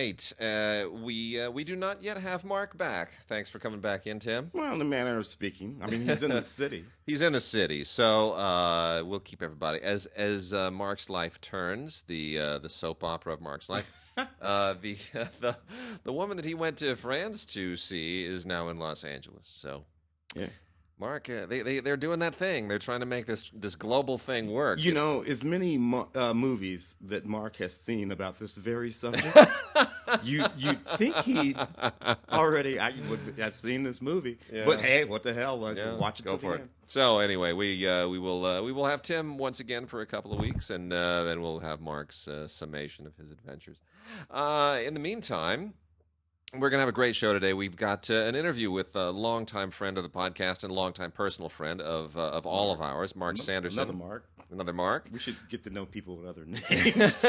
right. We do not yet have Mark back. Thanks for coming back in, Tim. Well, in the manner of speaking. I mean, he's in the city. He's in the city, so we'll keep everybody as Mark's life turns. The soap opera of Mark's life. The woman that he went to France to see is now in Los Angeles. So, Yeah. Mark, they're doing that thing. They're trying to make this global thing work. You know, as many movies that Mark has seen about this very subject, you think he already would have seen this movie, but hey, what the hell? Watch it go to for the it. end. So anyway, we will have Tim once again for a couple of weeks, and then we'll have Mark's summation of his adventures. In the meantime, we're going to have a great show today. We've got an interview with a longtime friend of the podcast and longtime personal friend of all of ours, Mark Sanderson. Another Mark. We should get to know people with other names.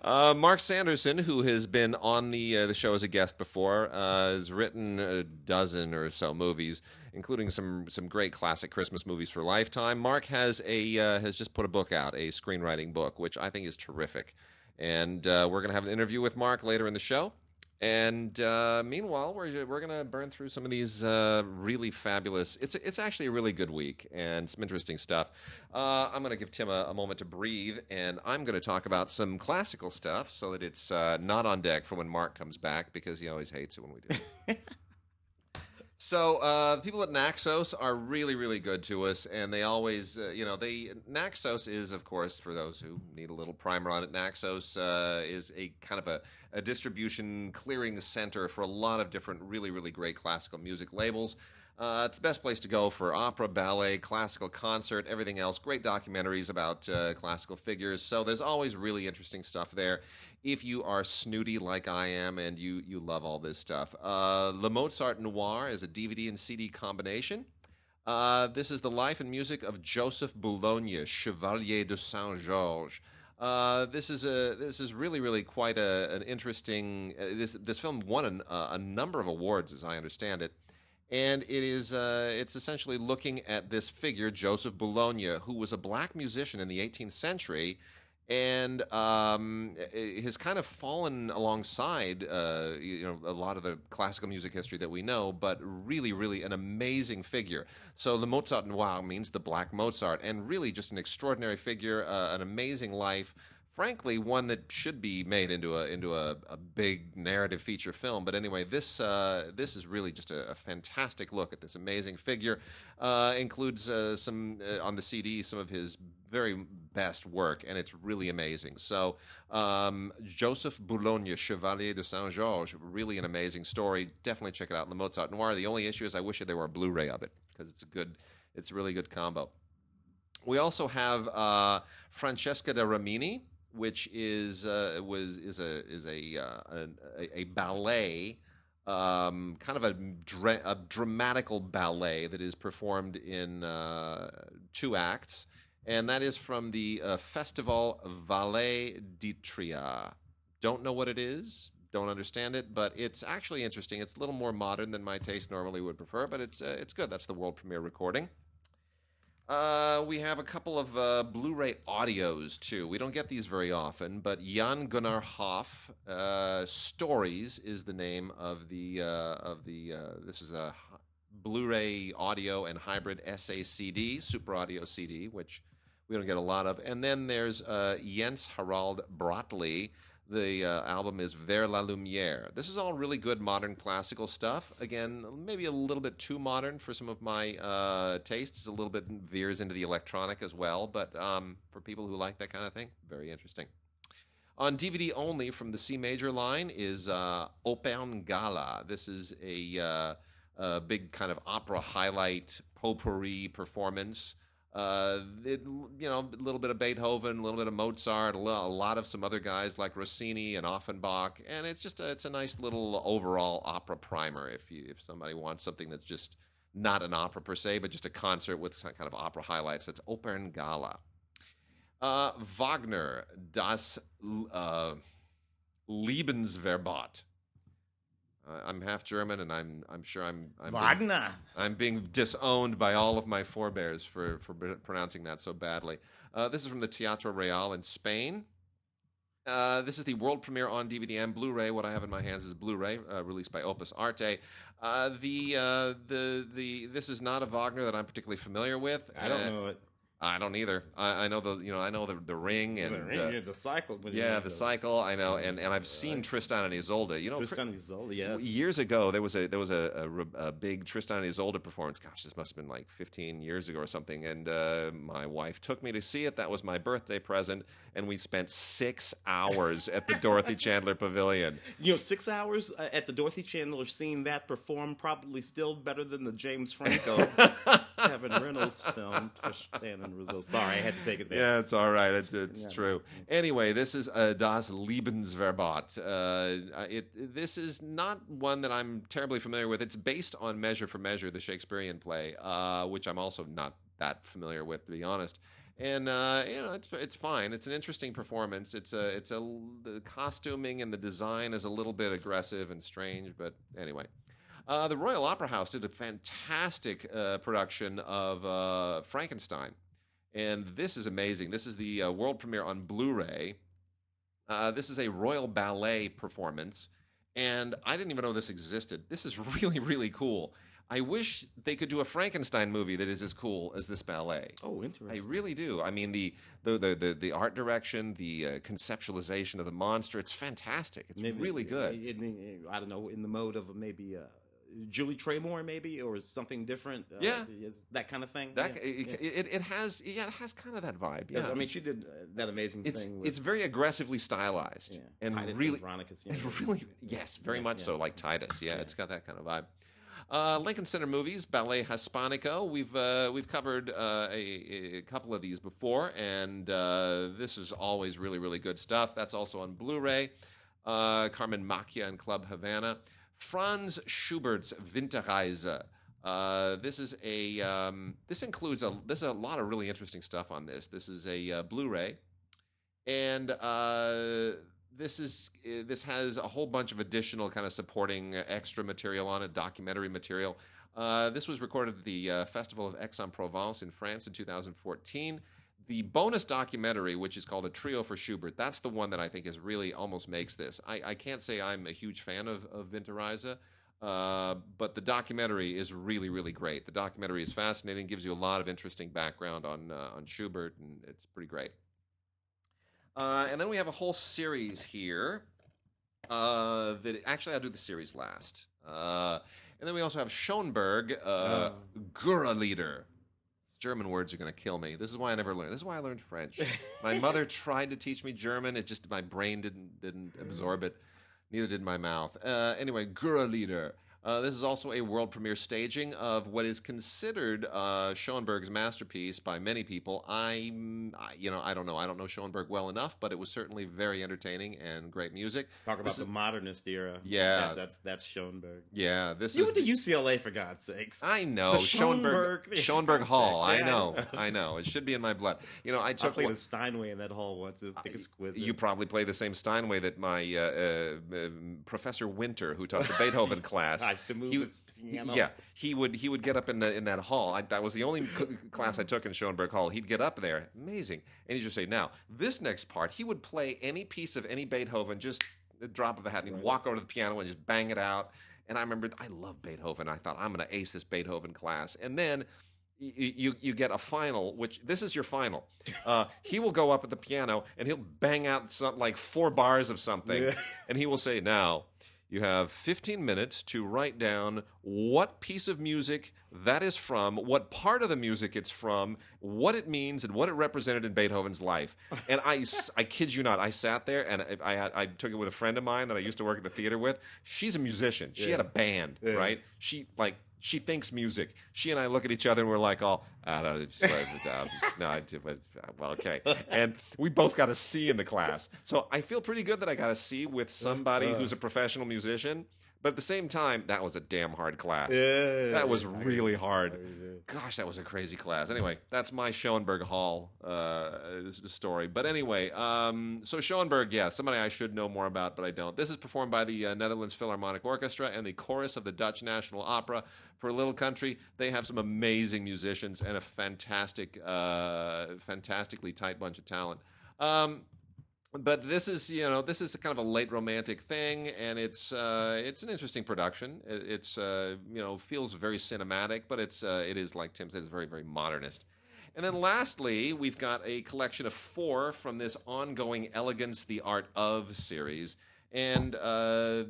Mark Sanderson, who has been on the show as a guest before, has written a dozen or so movies, including some great classic Christmas movies for Lifetime. Mark has just put a book out, a screenwriting book, which I think is terrific. And we're going to have an interview with Mark later in the show. And meanwhile, we're going to burn through some of these really fabulous. It's actually a really good week and some interesting stuff. I'm going to give Tim a moment to breathe, and I'm going to talk about some classical stuff so that it's not on deck for when Mark comes back, because he always hates it when we do it. So the people at Naxos are really, really good to us, and they always, Naxos is, of course, for those who need a little primer on it, Naxos is a kind of a distribution clearing center for a lot of different really, really great classical music labels. It's the best place to go for opera, ballet, classical concert, everything else. Great documentaries about classical figures. So there's always really interesting stuff there if you are snooty like I am and you love all this stuff. Le Mozart Noir is a DVD and CD combination. This is the life and music of Joseph Boulogne, Chevalier de Saint-Georges. This is really, really quite an interesting. This film won a number of awards, as I understand it. And it's essentially looking at this figure, Joseph Boulogne, who was a black musician in the 18th century, and has kind of fallen alongside a lot of the classical music history that we know, but really, really an amazing figure. So the Mozart Noir means the Black Mozart, and really just an extraordinary figure, an amazing life. Frankly, one that should be made into a big narrative feature film. But anyway, this is really just a fantastic look at this amazing figure. Includes some on the CD some of his very best work, and it's really amazing. So Joseph Boulogne, Chevalier de Saint-Georges, really an amazing story. Definitely check it out. The Mozart Noir. The only issue is I wish there were a Blu-ray of it, because it's a really good combo. We also have Francesca da Rimini, which is a ballet, kind of a dramatical ballet that is performed in 2 acts, and that is from the Festival Ballet d'Itria. Don't know what it is, don't understand it, but it's actually interesting. It's a little more modern than my taste normally would prefer, but it's good. That's the world premiere recording. We have a couple of Blu-ray audios too. We don't get these very often, but Jan Gunnar Hoff, Stories is the name of the this is a Blu-ray audio and hybrid SACD, Super Audio CD, which we don't get a lot of. And then there's Jens Harald Bratteli. The album is Vers la Lumière. This is all really good modern classical stuff. Again, maybe a little bit too modern for some of my tastes. A little bit veers into the electronic as well, but for people who like that kind of thing, very interesting. On DVD only from the C major line is Opern Gala. This is a big kind of opera highlight potpourri performance. A little bit of Beethoven, a little bit of Mozart, a lot of some other guys like Rossini and Offenbach, and it's a nice little overall opera primer if somebody wants something that's just not an opera per se, but just a concert with some kind of opera highlights. That's Opern Gala. Wagner, Das Lebensverbot. I'm half German, and I'm sure I'm Wagner. I'm being disowned by all of my forebears for pronouncing that so badly. This is from the Teatro Real in Spain. This is the world premiere on DVD and Blu-ray. What I have in my hands is Blu-ray, released by Opus Arte. This is not a Wagner that I'm particularly familiar with. I don't know it. I don't either. I know the Ring and The cycle. the cycle. I know, and I've seen Tristan and Isolde. Tristan and Isolde. Yes. Years ago, there was a big Tristan and Isolde performance. Gosh, this must have been like 15 years ago or something. And my wife took me to see it. That was my birthday present, and we spent 6 hours at the Dorothy Chandler Pavilion. 6 hours at the Dorothy Chandler, seeing that perform, probably still better than the James Franco Kevin Reynolds film. Sorry, I had to take it there. Yeah, it's all right. It's true. Anyway, this is Das Lebensverbot. This is not one that I'm terribly familiar with. It's based on Measure for Measure, the Shakespearean play, which I'm also not that familiar with, to be honest. And it's fine. It's an interesting performance. The costuming and the design is a little bit aggressive and strange, but anyway. The Royal Opera House did a fantastic production of Frankenstein. And this is amazing. This is the world premiere on Blu-ray. This is a Royal Ballet performance, and I didn't even know this existed. This is really, really cool. I wish they could do a Frankenstein movie that is as cool as this ballet. Oh, interesting. I really do. I mean, the art direction, the conceptualization of the monster, it's fantastic. It's really good. I don't know, in the mode of maybe... Julie Tremor, maybe, or something different. That kind of thing. It has kind of that vibe. Yeah, I mean, she did that amazing thing. It's very aggressively stylized and Titus really, and really, yes, very much so, like Titus. Yeah, it's got that kind of vibe. Lincoln Center Movies, Ballet Hispanico. We've covered a couple of these before, and this is always really, really good stuff. That's also on Blu-ray. CARMEN.maquia and Club Havana. Franz Schubert's Winterreise. This includes there's a lot of really interesting stuff on this. This is a Blu-ray, and this has a whole bunch of additional kind of supporting extra material on it, documentary material. This was recorded at the Festival of Aix-en-Provence in France in 2014. The bonus documentary, which is called A Trio for Schubert, that's the one that I think is really almost makes this. I can't say I'm a huge fan of Winterreise, but the documentary is really, really great. The documentary is fascinating, gives you a lot of interesting background on Schubert, and it's pretty great. And then we have a whole series here. Actually, I'll do the series last. And then we also have Schoenberg, Gurre-Lieder. German words are going to kill me. This is why I never learned. This is why I learned French. My mother tried to teach me German. It just, my brain didn't absorb it. Neither did my mouth. Anyway, Gurre-Lieder. This is also a world premiere staging of what is considered Schoenberg's masterpiece by many people. I don't know. I don't know Schoenberg well enough, but it was certainly very entertaining and great music. Talk about the modernist era. Yeah, that's Schoenberg. Yeah, you went to UCLA for God's sakes. I know Schoenberg Hall. I know. It should be in my blood. I played the Steinway in that hall once. It was exquisite. You probably play the same Steinway that my Professor Winter, who taught the Beethoven class. To move his piano. Yeah, he would get up in that hall. That was the only class I took in Schoenberg Hall. He'd get up there, amazing, and he'd just say, "Now this next part," he would play any piece of any Beethoven, just a drop of a hat, and he'd walk over to the piano and just bang it out. And I remember I love Beethoven. I thought I'm going to ace this Beethoven class, and then you get a final, which this is your final. He will go up at the piano and he'll bang out like 4 bars of something, and he will say, "Now, you have 15 minutes to write down what piece of music that is from, what part of the music it's from, what it means, and what it represented in Beethoven's life." And I kid you not, I sat there and I took it with a friend of mine that I used to work at the theater with. She's a musician. She had a band, right? She thinks music. She and I look at each other and we're like, well, okay. And we both got a C in the class. So I feel pretty good that I got a C with somebody who's a professional musician. But at the same time, that was a damn hard class. That was really hard. Gosh, that was a crazy class. Anyway, that's my Schoenberg Hall story. But anyway, so Schoenberg, somebody I should know more about, but I don't. This is performed by the Netherlands Philharmonic Orchestra and the chorus of the Dutch National Opera. For a little country, they have some amazing musicians and a fantastically tight bunch of talent. but this is this is a kind of a late romantic thing, and it's an interesting production. It's feels very cinematic, but it is, like Tim said, it's very, very modernist. And then lastly, we've got a collection of 4 from this ongoing Elegance: The Art of series. And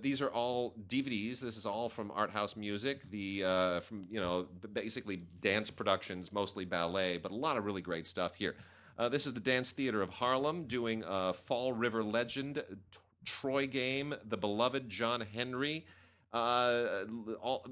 these are all DVDs. This is all from Art House Music, from basically dance productions, mostly ballet, but a lot of really great stuff here. This is the Dance Theater of Harlem doing Fall River Legend, Troy Game, The Beloved John Henry. All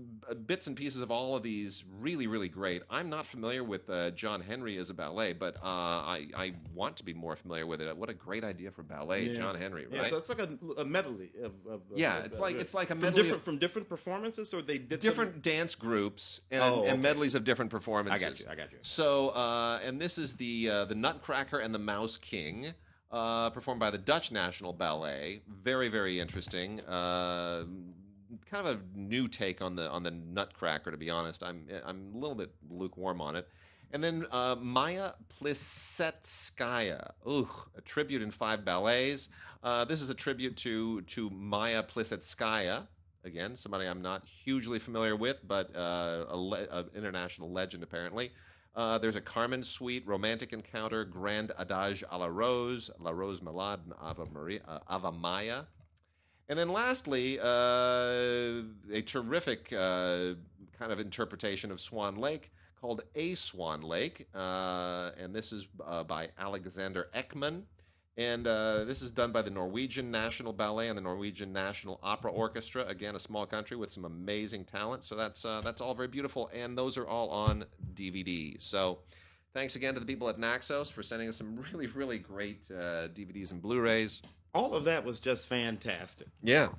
bits and pieces of all of these really, really great. I'm not familiar with John Henry as a ballet, but I want to be more familiar with it. What a great idea for ballet, John Henry, right? Yeah, so it's like a medley of it's like a medley from different performances, or they did different dance groups and medleys of different performances. I got you. So and this is the Nutcracker and the Mouse King. Performed by the Dutch National Ballet. Very, very interesting. Kind of a new take on the Nutcracker, to be honest. I'm a little bit lukewarm on it. And then Maya Plisetskaya, a tribute in 5 ballets. This is a tribute to Maya Plisetskaya. Again, somebody I'm not hugely familiar with, but an international legend apparently. There's a Carmen suite, Romantic Encounter, Grand Adage à la Rose Malade, and Ave Maya. And then lastly, a terrific kind of interpretation of Swan Lake called A Swan Lake. And this is by Alexander Ekman. And this is done by the Norwegian National Ballet and the Norwegian National Opera Orchestra. Again, a small country with some amazing talent. So that's all very beautiful. And those are all on DVD. So thanks again to the people at Naxos for sending us some really, really great DVDs and Blu-rays. All of that was just fantastic. Yeah.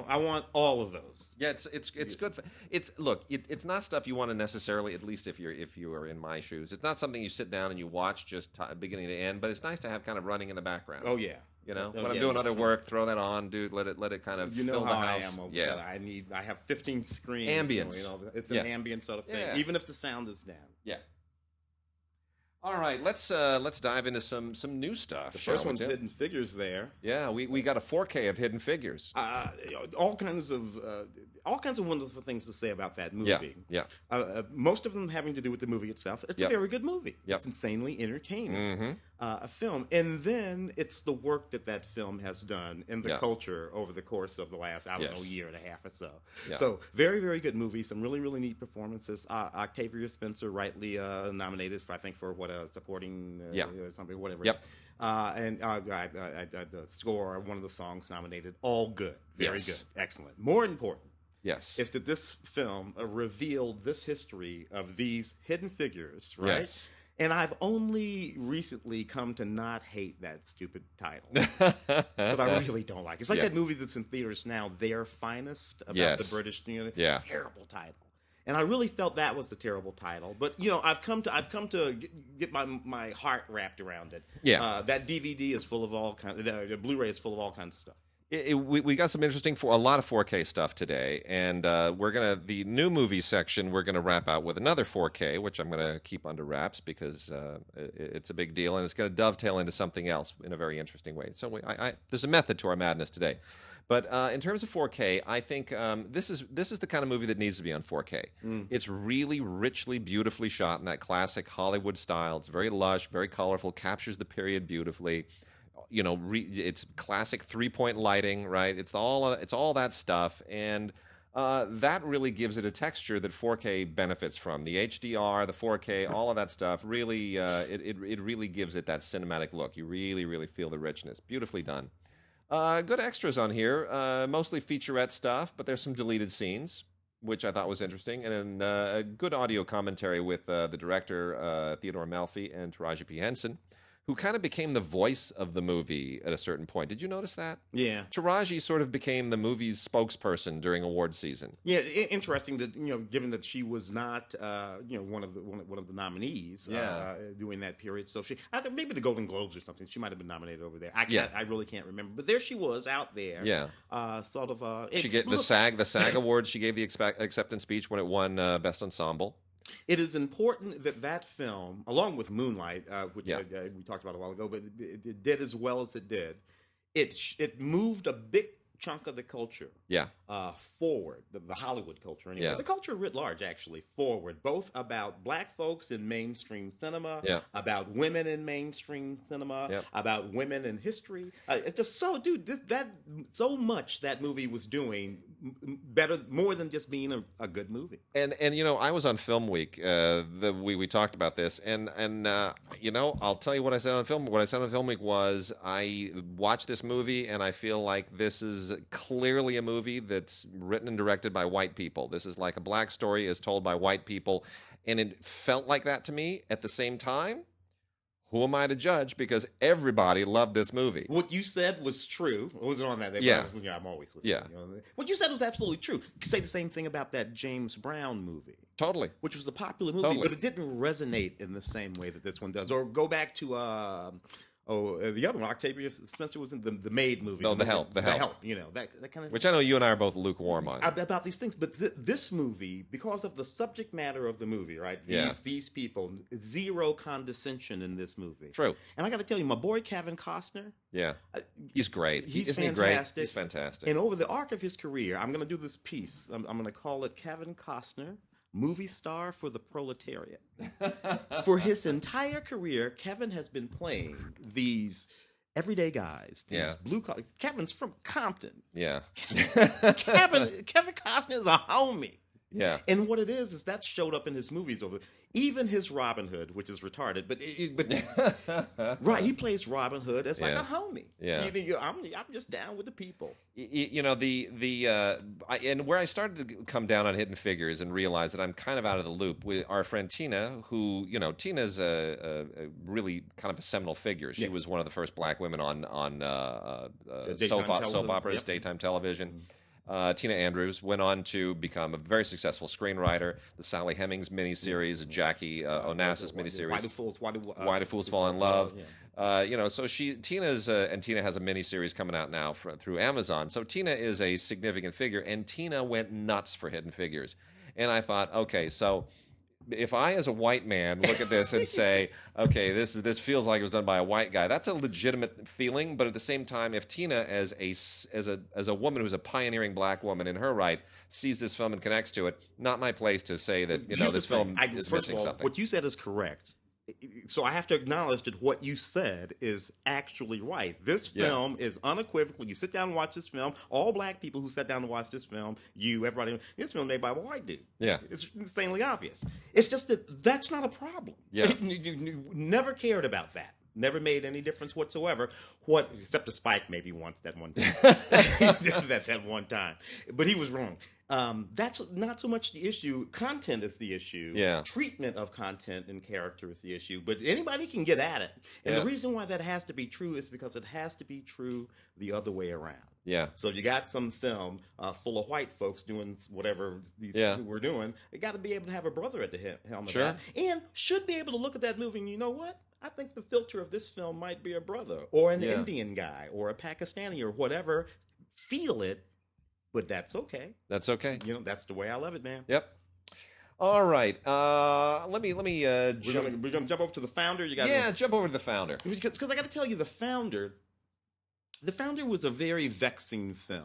I want all of those. Yeah, it's good. It's not stuff you want to necessarily, at least if you are in my shoes. It's not something you sit down and you watch just beginning to end. But it's nice to have kind of running in the background. Oh yeah. When I'm doing other work, throw that on, dude. Let it kind of fill the house. I am. Yeah. I have 15 screens. Ambience. It's an ambient sort of thing, even if the sound is down. Yeah. All right, let's dive into some new stuff. The first one's Hidden Figures there. Yeah, we got a 4K of Hidden Figures. All kinds of wonderful things to say about that movie. Yeah. Most of them having to do with the movie itself. It's a very good movie. Yep. It's insanely entertaining. Mm-hmm. A film, and then it's the work that film has done in the culture over the course of the last year and a half or so. Yeah. So very, very good movie. Some really, really neat performances. Octavia Spencer rightly nominated for supporting or something, whatever. Yep. And the score, one of the songs nominated. All good, very good, excellent. More important, is that this film revealed this history of these hidden figures, right? Yes. And I've only recently come to not hate that stupid title. Because I really don't like it. It's like that movie that's in theaters now, Their Finest, about the British. Terrible title. And I really felt that was a terrible title. But, I've come to get my heart wrapped around it. Yeah. That DVD is full of all kinds, the Blu-ray is full of all kinds of stuff. We got some interesting, a lot of 4K stuff today, and the new movie section, we're gonna wrap out with another 4K, which I'm gonna keep under wraps because it's a big deal, and it's gonna dovetail into something else in a very interesting way. So there's a method to our madness today. But in terms of 4K, I think this is the kind of movie that needs to be on 4K. It's really richly, beautifully shot in that classic Hollywood style. It's very lush, very colorful, captures the period beautifully. It's classic 3-point lighting, right? It's all that stuff, and that really gives it a texture that 4K benefits from. The HDR, the 4K, all of that stuff really, it really gives it that cinematic look. You really, really feel the richness. Beautifully done. Good extras on here, mostly featurette stuff, but there's some deleted scenes, which I thought was interesting, and a good audio commentary with the director, Theodore Melfi, and Taraji P. Henson, who kind of became the voice of the movie at a certain point. Did you notice that? Yeah. Taraji sort of became the movie's spokesperson during award season. Yeah, interesting that given that she was not one of the nominees during that period. So I think maybe the Golden Globes or something. She might have been nominated over there. I really can't remember. But there she was out there. Yeah. Sort of. She get the SAG Awards. She gave the acceptance speech when it won Best Ensemble. It is important that that film, along with Moonlight, which Yeah. we talked about a while ago, but it did as well as it did. It moved a big chunk of the culture Yeah. forward, the Hollywood culture anyway, Yeah. the culture writ large actually forward, both about black folks in mainstream cinema, Yeah. about women in mainstream cinema, Yep. about women in history. It's just so, dude, so much that movie was doing better, more than just being a good movie. And I was on Film Week. We talked about this, and I'll tell you what I said on Film. What I said on Film Week was I watched this movie, and I feel like this is clearly a movie that's written and directed by white people. This is like a black story is told by white people, and it felt like that to me. At the same time, who am I to judge? Because everybody loved this movie. What you said was true. I wasn't on that. Yeah. I'm always listening. Yeah. What you said was absolutely true. You could say the same thing about that James Brown movie, Totally. which was a popular movie, Totally. but it didn't resonate in the same way that this one does. Or go back to the other one, Octavia Spencer was in the Maid movie. No, The Help. The Help. You know, that kind of Which I know you and I are both lukewarm on. about these things. But this movie, because of the subject matter of the movie, right? These people, zero condescension in this movie. True. And I got to tell you, my boy Kevin Costner. Yeah. He's great. He's Isn't fantastic. he great? He's fantastic. And over the arc of his career, I'm going to do this piece. I'm going to call it Kevin Costner, movie star for the proletariat. For his entire career, Kevin has been playing these everyday guys, these Yeah. blue collar. Kevin's from Compton. Yeah. Kevin Costner is a homie. Yeah. And what it is that showed up in his movies over, even his Robin Hood, which is retarded, but right, he plays Robin Hood as like Yeah. a homie. Yeah. I'm just down with the people. And where I started to come down on Hidden Figures and realize that I'm kind of out of the loop with our friend Tina, who Tina's a really kind of a seminal figure. She was one of the first black women on soap operas, Yep. daytime television. Tina Andrews went on to become a very successful screenwriter. The Sally Hemings miniseries, Jackie Onassis miniseries, Why Do Fools Fall in Love? Yeah. So Tina has a miniseries coming out now through Amazon. So Tina is a significant figure, and Tina went nuts for Hidden Figures. And I thought, okay, so if I, as a white man, look at this and say, okay, this feels like it was done by a white guy, that's a legitimate feeling. But at the same time, if Tina, as a woman who's a pioneering black woman in her right, sees this film and connects to it, not my place to say that this film is missing something. What you said is correct. So I have to acknowledge that what you said is actually right. This film is unequivocal. You sit down and watch this film. All black people who sat down to watch this film, everybody, this film made by a white dude. Yeah. It's insanely obvious. It's just that's not a problem. Yeah. You never cared about that. Never made any difference whatsoever. Except to Spike maybe once that one time. that one time. But he was wrong. That's not so much the issue. Content is the issue. Yeah. Treatment of content and character is the issue. But anybody can get at it. And the reason why that has to be true is because it has to be true the other way around. Yeah. So you got some film full of white folks doing whatever these were doing. You got to be able to have a brother at the helm of that. And should be able to look at that movie and you know what? I think the filter of this film might be a brother or an Indian guy or a Pakistani or whatever. Feel it, but that's okay. That's okay. That's the way I love it, man. Yep. All right. Let me. We're gonna jump over to The Founder. Jump over to The Founder. Because I got to tell you, The Founder was a very vexing film.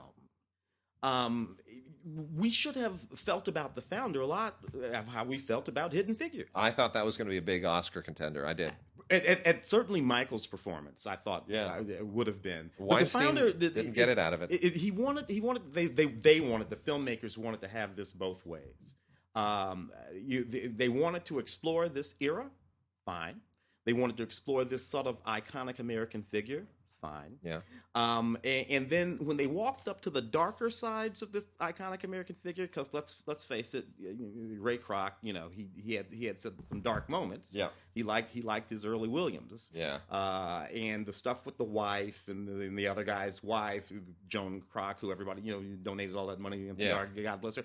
We should have felt about The Founder a lot of how we felt about Hidden Figures. I thought that was going to be a big Oscar contender. I did. And certainly Michael's performance, I thought, it would have been. Weinstein but The Founder didn't get it out of it. They wanted. The filmmakers wanted to have this both ways. They wanted to explore this era, fine. They wanted to explore this sort of iconic American figure, fine. Yeah. And then when they walked up to the darker sides of this iconic American figure, because let's face it, Ray Kroc, he had some dark moments. Yeah. He liked his early Williams. Yeah. And the stuff with the wife and the other guy's wife, Joan Kroc, who everybody donated all that money. God bless her.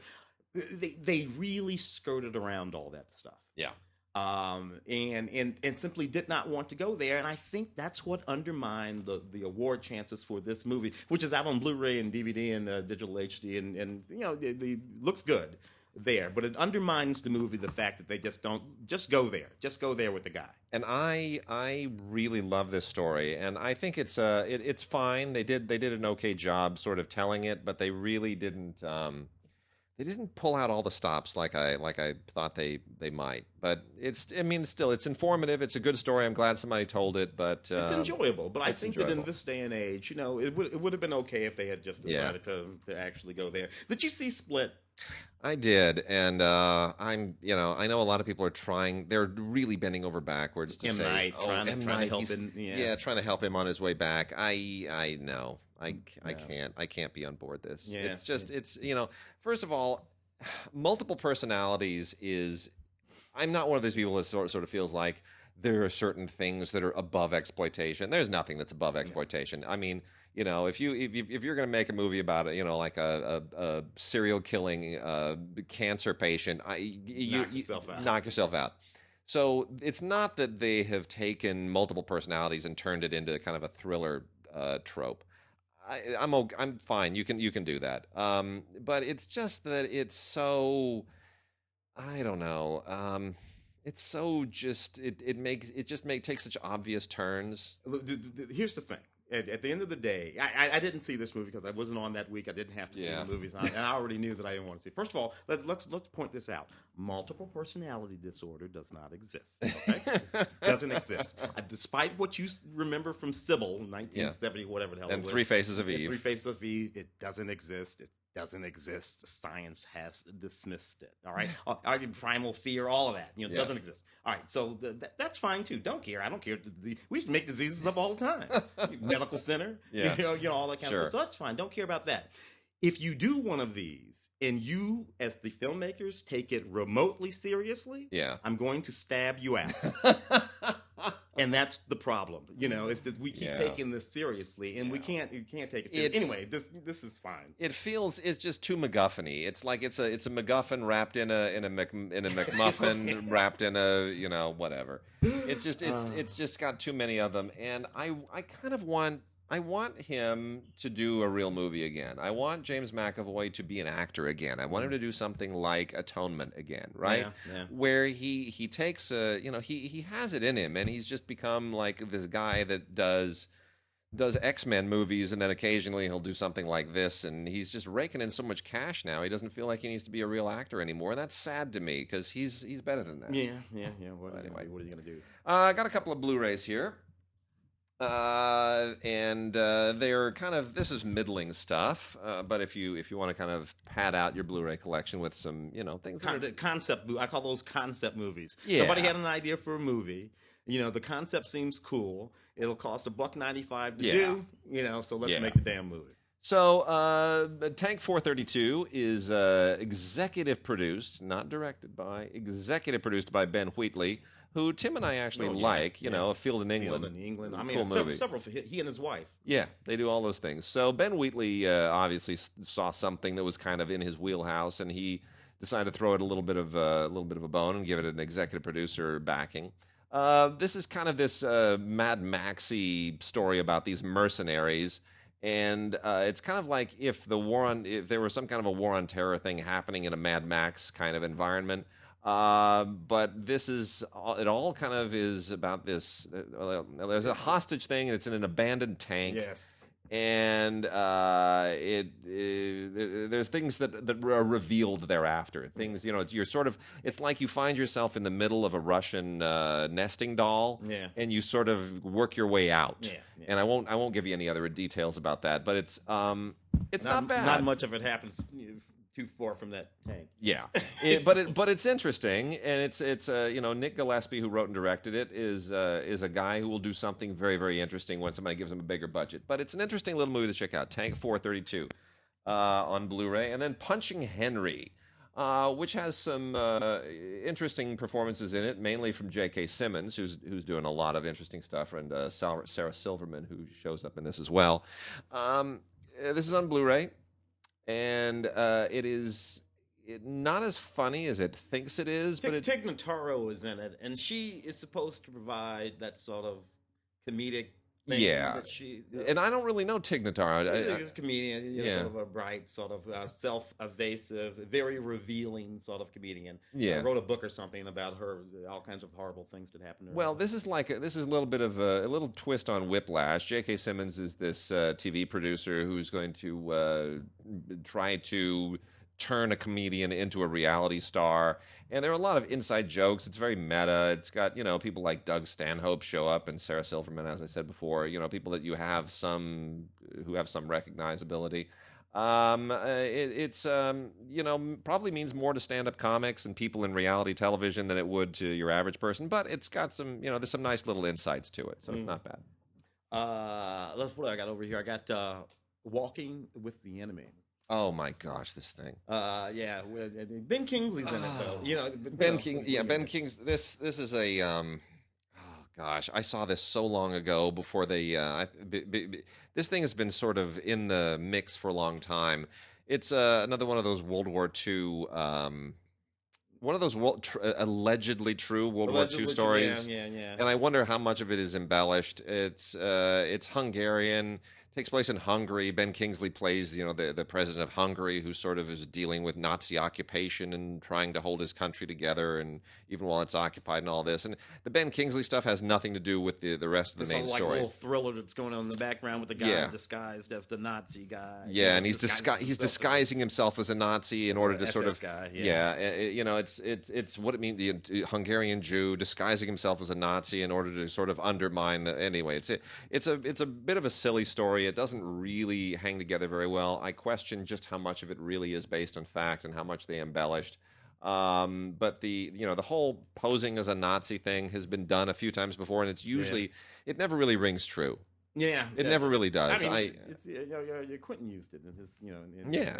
They really skirted around all that stuff. Yeah. And simply did not want to go there. And I think that's what undermined the award chances for this movie, which is out on Blu-ray and DVD and digital HD, and it looks good. there, but it undermines the movie the fact that they just go there with the guy. And I really love this story, and I think it's fine. They did an okay job sort of telling it, but they really didn't. They didn't pull out all the stops like I thought they might. But still it's informative. It's a good story. I'm glad somebody told it. But it's enjoyable. But I think that in this day and age, it would have been okay if they had just decided to actually go there. Did you see Split? I did, and I know a lot of people are trying. They're really bending over backwards to say, trying to help him. Trying to help him on his way back. I know. I can't be on board this. Yeah. It's just first of all, multiple personalities is. I'm not one of those people that sort of feels like there are certain things that are above exploitation. There's nothing that's above exploitation. I mean, if you're going to make a movie about it, like a serial killing cancer patient, knock yourself out. So it's not that they have taken multiple personalities and turned it into kind of a thriller trope. I'm fine. You can do that. But it's just that it's so, I don't know. It's so just it takes such obvious turns. Here's the thing. At the end of the day, I didn't see this movie because I wasn't on that week. I didn't have to see the movies on, and I already knew that I didn't want to see. First of all, let's point this out: multiple personality disorder does not exist. Okay, doesn't exist. Despite what you remember from Sybil, 1970, whatever the hell, and Three Faces of Eve. Three Faces of Eve. It doesn't exist. It doesn't exist. Science has dismissed it. All right, primal fear, all of that. It doesn't exist. All right, so that's fine too. Don't care. I don't care. We used to make diseases up all the time. Medical center, all that kind of stuff. So that's fine. Don't care about that. If you do one of these and you, as the filmmakers, take it remotely seriously, I'm going to stab you out. And that's the problem, is that we keep taking this seriously, and you can't take it seriously. Anyway, this is fine. It's just too MacGuffin-y. It's like it's a MacGuffin wrapped in a McMuffin wrapped in a whatever. It's just got too many of them, and I kind of want him to do a real movie again. I want James McAvoy to be an actor again. I want him to do something like Atonement again, right? Yeah. Where he takes he has it in him, and he's just become like this guy that does X-Men movies, and then occasionally he'll do something like this, and he's just raking in so much cash now. He doesn't feel like he needs to be a real actor anymore, and that's sad to me because he's better than that. Yeah. Anyway, what are you gonna do? I got a couple of Blu-rays here. They're kind of, this is middling stuff, but if you want to kind of pad out your Blu-ray collection with some things concept, I call those concept movies. Yeah. Somebody had an idea for a movie. The concept seems cool. It'll cost $1.95 to do. So let's make the damn movie. So, Tank 432 is executive produced, not directed by, executive produced by Ben Wheatley, who Tim and I actually like, A Field in England. Field in England. I mean, cool several, he and his wife. Yeah, they do all those things. So Ben Wheatley obviously saw something that was kind of in his wheelhouse, and he decided to throw it a little bit of a bone and give it an executive producer backing. This is kind of this Mad Maxy story about these mercenaries. And it's kind of like if there was some kind of a war on terror thing happening in a Mad Max kind of environment. But this is it all kind of is about this. There's a hostage thing. It's in an abandoned tank. Yes. And there's things that are revealed thereafter. Things, it's like you find yourself in the middle of a Russian nesting doll, and you sort of work your way out. Yeah. And I won't give you any other details about that, but it's not bad. Not much of it happens too far from that tank. Yeah, but it's interesting, and it's Nick Gillespie, who wrote and directed it, is a guy who will do something very, very interesting when somebody gives him a bigger budget. But it's an interesting little movie to check out. Tank 432 on Blu-ray, and then Punching Henry, which has some interesting performances in it, mainly from J.K. Simmons, who's doing a lot of interesting stuff, and Sarah Silverman, who shows up in this as well. This is on Blu-ray. And it is not as funny as it thinks it is. But Tig Notaro is in it, and she is supposed to provide that sort of comedic thing Yeah, that she. and I don't really know Tig Notaro. He's a comedian, Yeah. sort of a bright, sort of self-evasive, very revealing sort of comedian. Yeah. Wrote a book or something about her, all kinds of horrible things that happened to her. Well, this is a little bit of a little twist on Whiplash. J.K. Simmons is this TV producer who's going to try to turn a comedian into a reality star, and there are a lot of inside jokes. It's very meta. It's got people like Doug Stanhope show up and Sarah Silverman, as I said before. People that you have who have some recognizability. It's probably means more to stand-up comics and people in reality television than it would to your average person, but it's got some there's some nice little insights to it, so it's not bad. What do I got over here? I got Walking with the Enemy. Oh my gosh, this thing. Yeah, Ben Kingsley's in it though. Ben King's. This is a oh gosh, I saw this so long ago before they. This thing has been sort of in the mix for a long time. It's another one of those World War II. One of those allegedly true World War II stories. Yeah. And I wonder how much of it is embellished. It's Hungarian. Takes place in Hungary. Ben Kingsley plays, the president of Hungary, who sort of is dealing with Nazi occupation and trying to hold his country together, and even while it's occupied and all this. And the Ben Kingsley stuff has nothing to do with the rest of the main story. Like a little thriller that's going on in the background with the guy disguised as the Nazi guy. Yeah, and he's disguising himself as a Nazi in order to sort of guy, it's what it means. The Hungarian Jew disguising himself as a Nazi in order to sort of undermine the. Anyway, it's a bit of a silly story. It doesn't really hang together very well. I question just how much of it really is based on fact and how much they embellished. But the whole posing as a Nazi thing has been done a few times before, and it's usually it never really rings true. Yeah, it never really does. Quentin used it in his,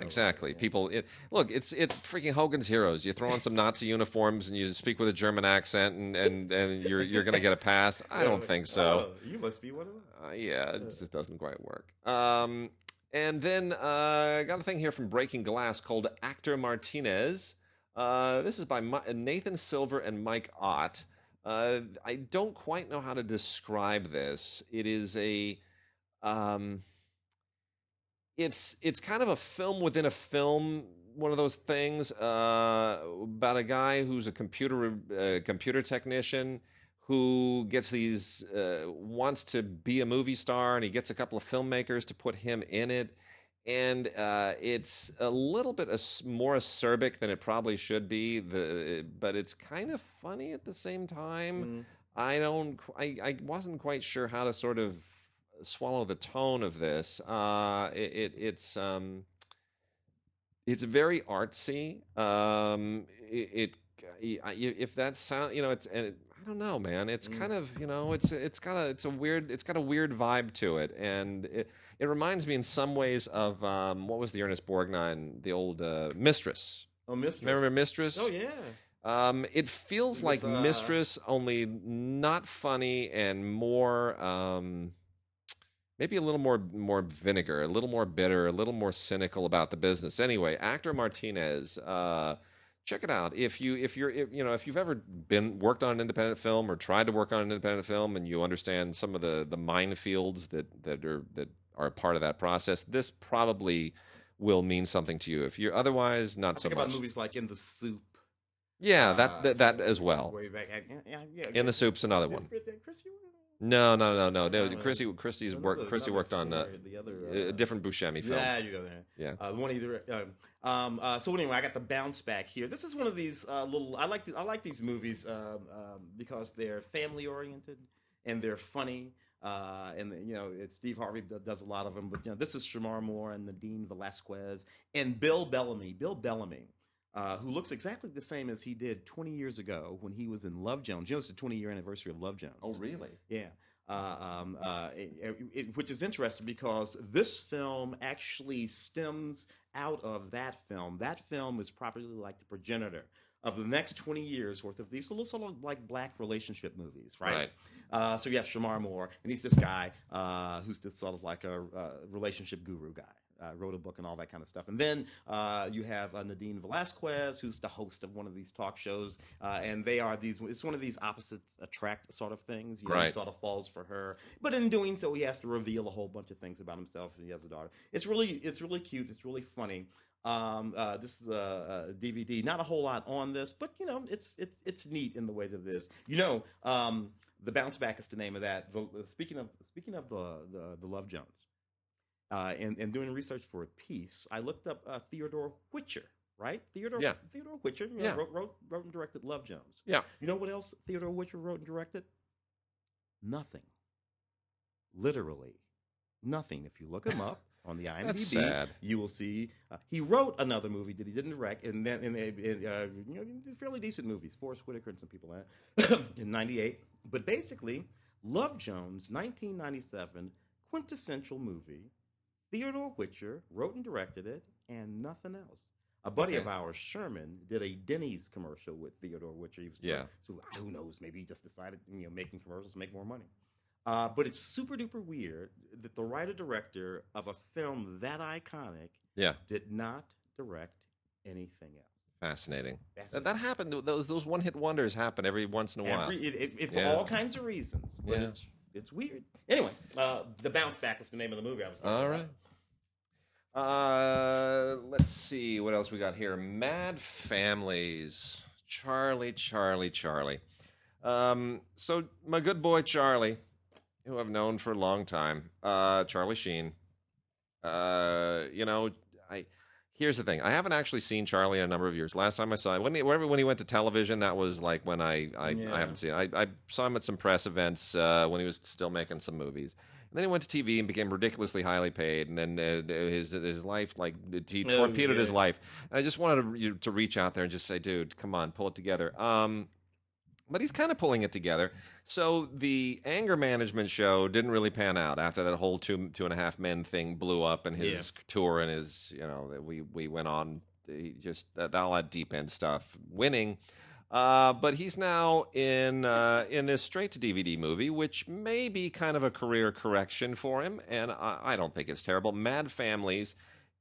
exactly. People, it's freaking Hogan's Heroes. You throw on some Nazi uniforms and you speak with a German accent, and you're gonna get a pass. I don't think so. You must be one of them. It just doesn't quite work. And then I got a thing here from Breaking Glass called Actor Martinez. This is by Nathan Silver and Mike Ott. I don't quite know how to describe this. It is it's kind of a film within a film, one of those things about a guy who's a computer technician who gets wants to be a movie star, and he gets a couple of filmmakers to put him in it. And it's a little bit more acerbic than it probably should be, but it's kind of funny at the same time. I wasn't quite sure how to sort of swallow the tone of this. It's very artsy. If that sound, I don't know, man. It's kind of, it's got a weird vibe to it, and it reminds me in some ways of what was the Ernest Borgnine, the old Mistress. Oh, Mistress. Remember Mistress? Oh, yeah. It feels like Mistress, only not funny and more, maybe a little more vinegar, a little more bitter, a little more cynical about the business. Anyway, Actor Martinez. Check it out. If you've ever worked on an independent film or tried to work on an independent film, and you understand some of the minefields that are a part of that process, this probably will mean something to you. If you're otherwise not so much. About movies like In the Soup. Yeah, that as well. Way back, In the Soup's another one. No. Christie worked on a different Buscemi film. Yeah, you go there. Yeah. So anyway, I got the bounce back here. This is one of these little. I like these movies because they're family oriented and they're funny. And Steve Harvey does a lot of them. But this is Shamar Moore and Nadine Velasquez and Bill Bellamy. Bill Bellamy. Who looks exactly the same as he did 20 years ago when he was in Love Jones. It's the 20-year anniversary of Love Jones. Oh, really? Yeah. Which is interesting because this film actually stems out of that film. That film is probably like the progenitor of the next 20 years worth of these little sort of like black relationship movies, right? So you have Shamar Moore, and he's this guy who's this sort of like a relationship guru guy. wrote a book and all that kind of stuff. And then you have Nadine Velasquez, who's the host of one of these talk shows, and they are these. It's one of these opposites attract sort of things. You know, Right. he sort of falls for her, but in doing so, he has to reveal a whole bunch of things about himself. He has a daughter. It's really cute. It's really funny. This is a DVD. Not a whole lot on this, but you know, it's neat in the way that it is. You know, the Bounce Back is the name of that. Speaking of the Love Jones, and doing research for a piece, I looked up Theodore Whitcher. Right, Theodore Whitcher, you know, wrote and directed Love Jones. Yeah. You know what else Theodore Whitcher wrote and directed? Nothing. Literally nothing. If you look him up on the IMDb, That's sad. you will see he wrote another movie that he didn't direct, and then you know, fairly decent movies. Forrest Whitaker and some people in '98. But basically, Love Jones, 1997, quintessential movie. Theodore Whitcher wrote and directed it, and nothing else. A buddy of ours, Sherman, did a Denny's commercial with Theodore Whitcher. He was so who knows? Maybe he just decided, you know, making commercials to make more money. But it's super duper weird that the writer-director of a film that iconic did not direct anything else. Fascinating. That happened. Those one-hit wonders happen every once in a while. It's for all kinds of reasons, but it's weird. Anyway, The Bounce Back is the name of the movie I was talking about. Let's see what else we got here. Mad Families. Charlie. So my good boy Charlie, who I've known for a long time, Charlie Sheen. You know, here's the thing. I haven't actually seen Charlie in a number of years. Last time I saw him, when he went to television, that was like when I haven't seen it. I saw him at some press events when he was still making some movies. And then he went to TV and became ridiculously highly paid. And then his life, like, he torpedoed his life. And I just wanted to reach out there and just say, dude, come on, pull it together. But he's kind of pulling it together. So the anger management show didn't really pan out after that whole two and a half men thing blew up, and his tour and his, you know, we went on just all that deep end stuff, winning. But he's now in this straight to DVD movie, which may be kind of a career correction for him, and I don't think it's terrible. Mad Families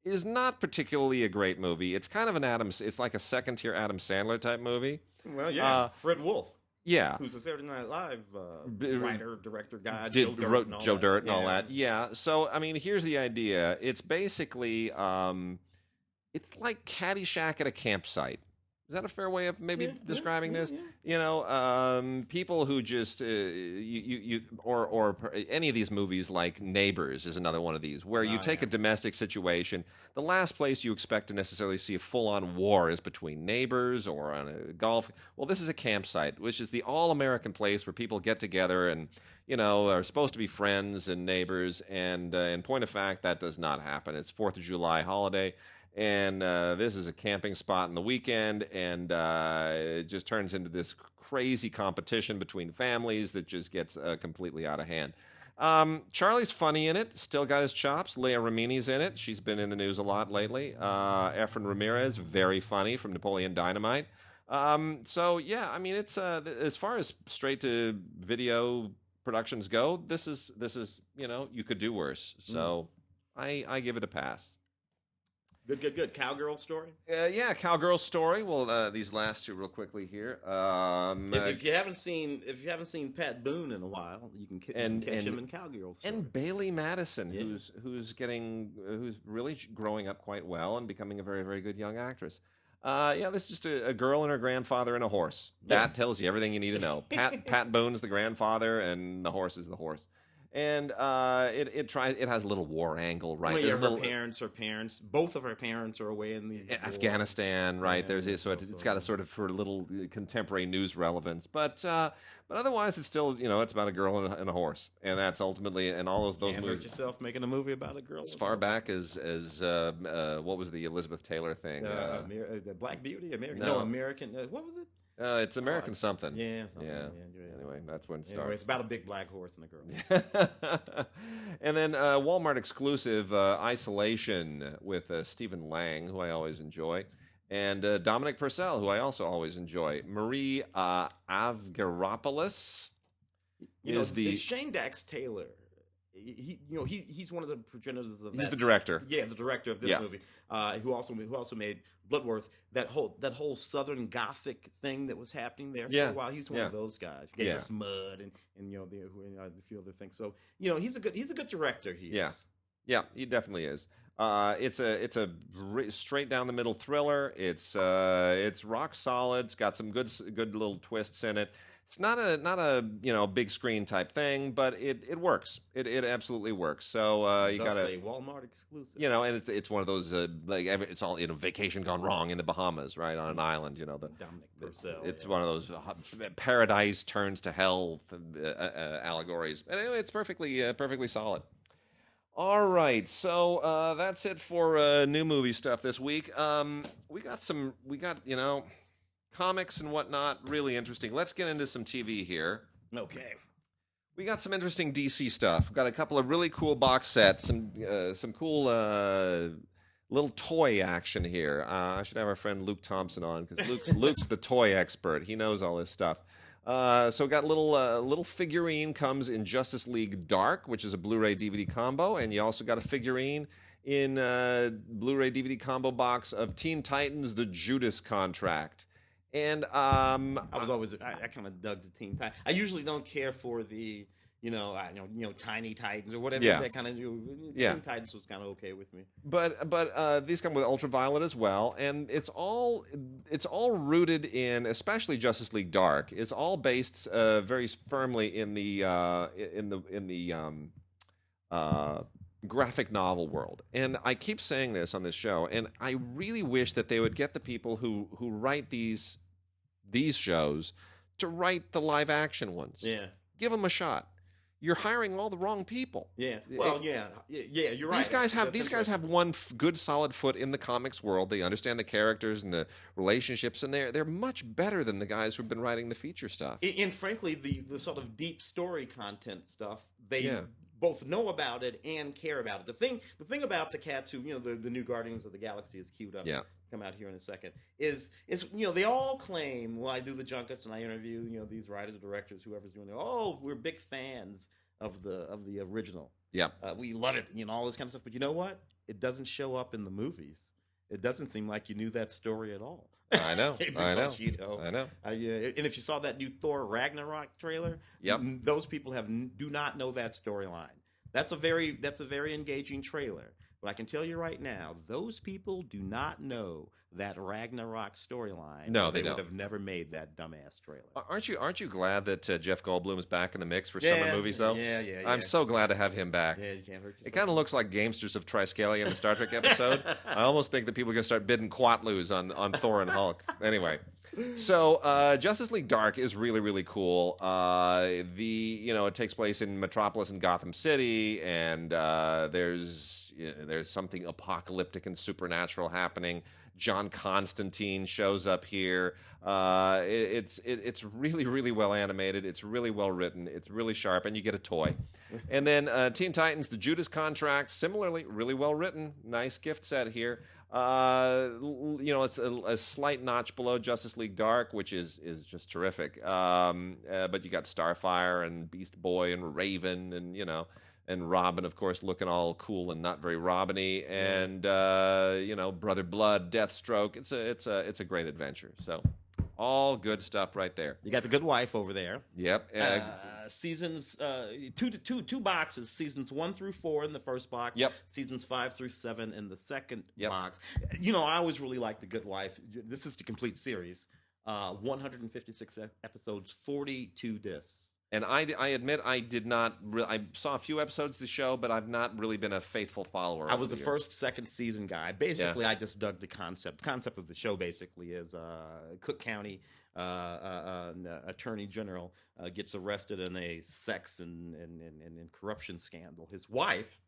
is not particularly a great movie. It's kind of it's like a second tier Adam Sandler type movie. Well, Fred Wolf. Yeah. Who's a Saturday Night Live writer, director guy, wrote Joe Dirt and all that. Yeah. So, I mean, here's the idea. It's basically, it's like Caddyshack at a campsite. Is that a fair way of maybe describing this? Yeah. You know, people who just or any of these movies, like Neighbors is another one of these, where you take a domestic situation. The last place you expect to necessarily see a full-on war is between neighbors or on a golf. Well, this is a campsite, which is the all-American place where people get together and, you know, are supposed to be friends and neighbors. And in point of fact, that does not happen. It's 4th of July holiday. And this is a camping spot in the weekend, and it just turns into this crazy competition between families that just gets completely out of hand. Charlie's funny in it, still got his chops. Leah Remini's in it. She's been in the news a lot lately. Efren Ramirez, very funny, from Napoleon Dynamite. So, yeah, I mean, it's as far as straight-to-video productions go, this is you know, you could do worse. So I give it a pass. Good. Cowgirl Story? Yeah, Cowgirl Story. Well, these last two real quickly here. If you haven't seen Pat Boone in a while, you can catch him in Cowgirl Story. And Bailey Madison, who's really growing up quite well and becoming a very, very good young actress. This is just a girl and her grandfather and a horse. That tells you everything you need to know. Pat Boone's the grandfather, and the horse is the horse. And it has a little war angle, right? Well, her parents, both of her parents are away in the Afghanistan, war. right? It's got a sort of for a little contemporary news relevance, but otherwise it's still, you know, it's about a girl and a horse, and that's ultimately, and all those movies. Hurt yourself making a movie about a girl. As far back as what was the Elizabeth Taylor thing? The Black Beauty, American. What was it? It's American something. Yeah. Anyway, that's when it starts. Anyway, it's about a big black horse and a girl. And then Walmart exclusive Isolation with Stephen Lang, who I always enjoy, and Dominic Purcell, who I also always enjoy. Marie Avgeropoulos is the Shane Dax Taylor he's one of the progenitors of He's the director. Yeah, the director of this movie, who also made Bloodworth. That whole Southern Gothic thing that was happening there for a while. He's one of those guys. He gave us Mud and a few other things. So he's a good director. He is. Yeah, he definitely is. It's a straight down the middle thriller. It's rock solid. It's got some good little twists in it. It's not a big screen type thing, but it works. It absolutely works. So you got a Walmart exclusive. And it's one of those it's all vacation gone wrong in the Bahamas, right, on an island. Dominic Purcell. It's one of those paradise turns to hell allegories, and anyway, it's perfectly solid. All right, so that's it for new movie stuff this week. We got comics and whatnot, really interesting. Let's get into some TV here. Okay. We got some interesting DC stuff. We've got a couple of really cool box sets, some cool little toy action here. I should have our friend Luke Thompson on because Luke's the toy expert. He knows all this stuff. So got little figurine comes in Justice League Dark, which is a Blu-ray DVD combo, and you also got a figurine in Blu-ray DVD combo box of Teen Titans: The Judas Contract. And I kind of dug the Teen Titans. I usually don't care for the Tiny Titans or whatever that kind of Teen Titans was kind of okay with me. But these come with Ultraviolet as well, and it's all rooted in, especially Justice League Dark. It's all based very firmly in the graphic novel world. And I keep saying this on this show, and I really wish that they would get the people who write these shows to write the live action ones. Yeah. Give them a shot. You're hiring all the wrong people. Yeah. Well, you're right. These guys have one good solid foot in the comics world. They understand the characters and the relationships, and they're much better than the guys who've been writing the feature stuff. And frankly, the sort of deep story content stuff, they both know about it and care about it. The thing about the cats who, the new Guardians of the Galaxy is queued up. Come out here in a second. Is they all claim, well, I do the junkets and I interview these writers, directors, whoever's doing it. Oh, we're big fans of the original. Yeah, we love it. All this kind of stuff. But you know what? It doesn't show up in the movies. It doesn't seem like you knew that story at all. I know. I know. I know. And if you saw that new Thor Ragnarok trailer, those people do not know that storyline. That's a very engaging trailer. But I can tell you right now, those people do not know that Ragnarok storyline. No, they don't. Would have never made that dumbass trailer. Aren't you glad that Jeff Goldblum is back in the mix for summer movies, though? Yeah. I'm so glad to have him back. Yeah, you can't hurt yourself. It kind of looks like Gamesters of Triskalia in the Star Trek episode. I almost think that people are going to start bidding Quatloos on Thor and Hulk. Anyway. So Justice League Dark is really, really cool. It takes place in Metropolis and Gotham City, and there's something apocalyptic and supernatural happening. John Constantine shows up here. It's really, really well animated. It's really well written. It's really sharp, and you get a toy. And then Teen Titans: The Judas Contract, similarly, really well written. Nice gift set here. It's a slight notch below Justice League Dark, which is just terrific. But you got Starfire and Beast Boy and Raven and Robin, of course, looking all cool and not very Robin-y, and Brother Blood, Deathstroke. It's a great adventure. So all good stuff right there. You got the Good Wife over there. Yep. Seasons two boxes. Seasons 1 through 4 in the first box. Yep. Seasons 5 through 7 in the second box. I always really like the Good Wife. This is the complete series. 156 episodes, 42 discs. And I admit I did not. I saw a few episodes of the show, but I've not really been a faithful follower. I was the first, second season guy. Basically, I just dug the concept. The concept of the show basically is Cook County Attorney General gets arrested in a sex and corruption scandal. His wife,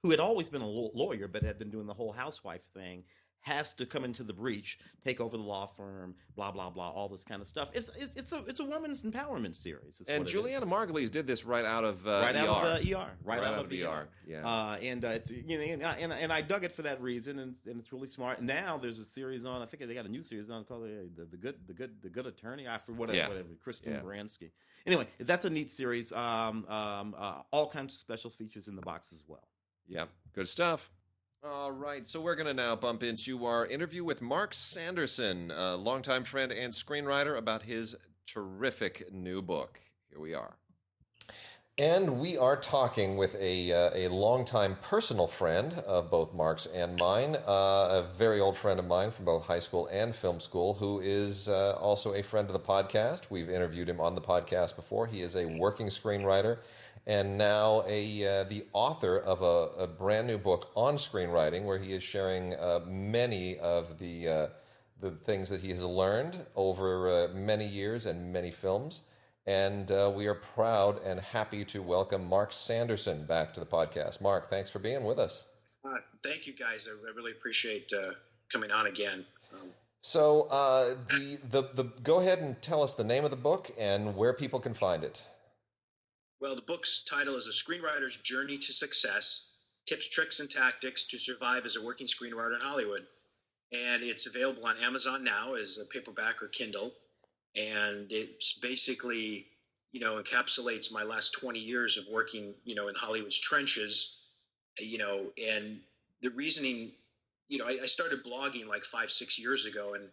who had always been a lawyer but had been doing the whole housewife thing, has to come into the breach, take over the law firm, blah blah blah, all this kind of stuff. It's a women's empowerment series. And Juliana Margulies did this right out of right ER. out of ER, right out of ER. Yeah. And it's, and I dug it for that reason, and it's really smart. And now there's a series on. I think they got a new series on called the Good Attorney. I forget whatever. Kristen Baranski. Anyway, that's a neat series. All kinds of special features in the box as well. Yeah, good stuff. All right, so we're going to now bump into our interview with Mark Sanderson, a longtime friend and screenwriter, about his terrific new book. Here we are. And we are talking with a longtime personal friend of both Mark's and mine, a very old friend of mine from both high school and film school, who is also a friend of the podcast. We've interviewed him on the podcast before. He is a working screenwriter, and now the author of a brand new book on screenwriting, where he is sharing many of the things that he has learned over many years and many films. And we are proud and happy to welcome Mark Sanderson back to the podcast. Mark, thanks for being with us. Thank you, guys. I really appreciate coming on again. So go ahead and tell us the name of the book and where people can find it. Well, the book's title is A Screenwriter's Journey to Success, Tips, Tricks, and Tactics to Survive as a Working Screenwriter in Hollywood. And it's available on Amazon now as a paperback or Kindle. And it's basically, encapsulates my last 20 years of working, in Hollywood's trenches, and the reasoning, I started blogging like 5-6 years ago. And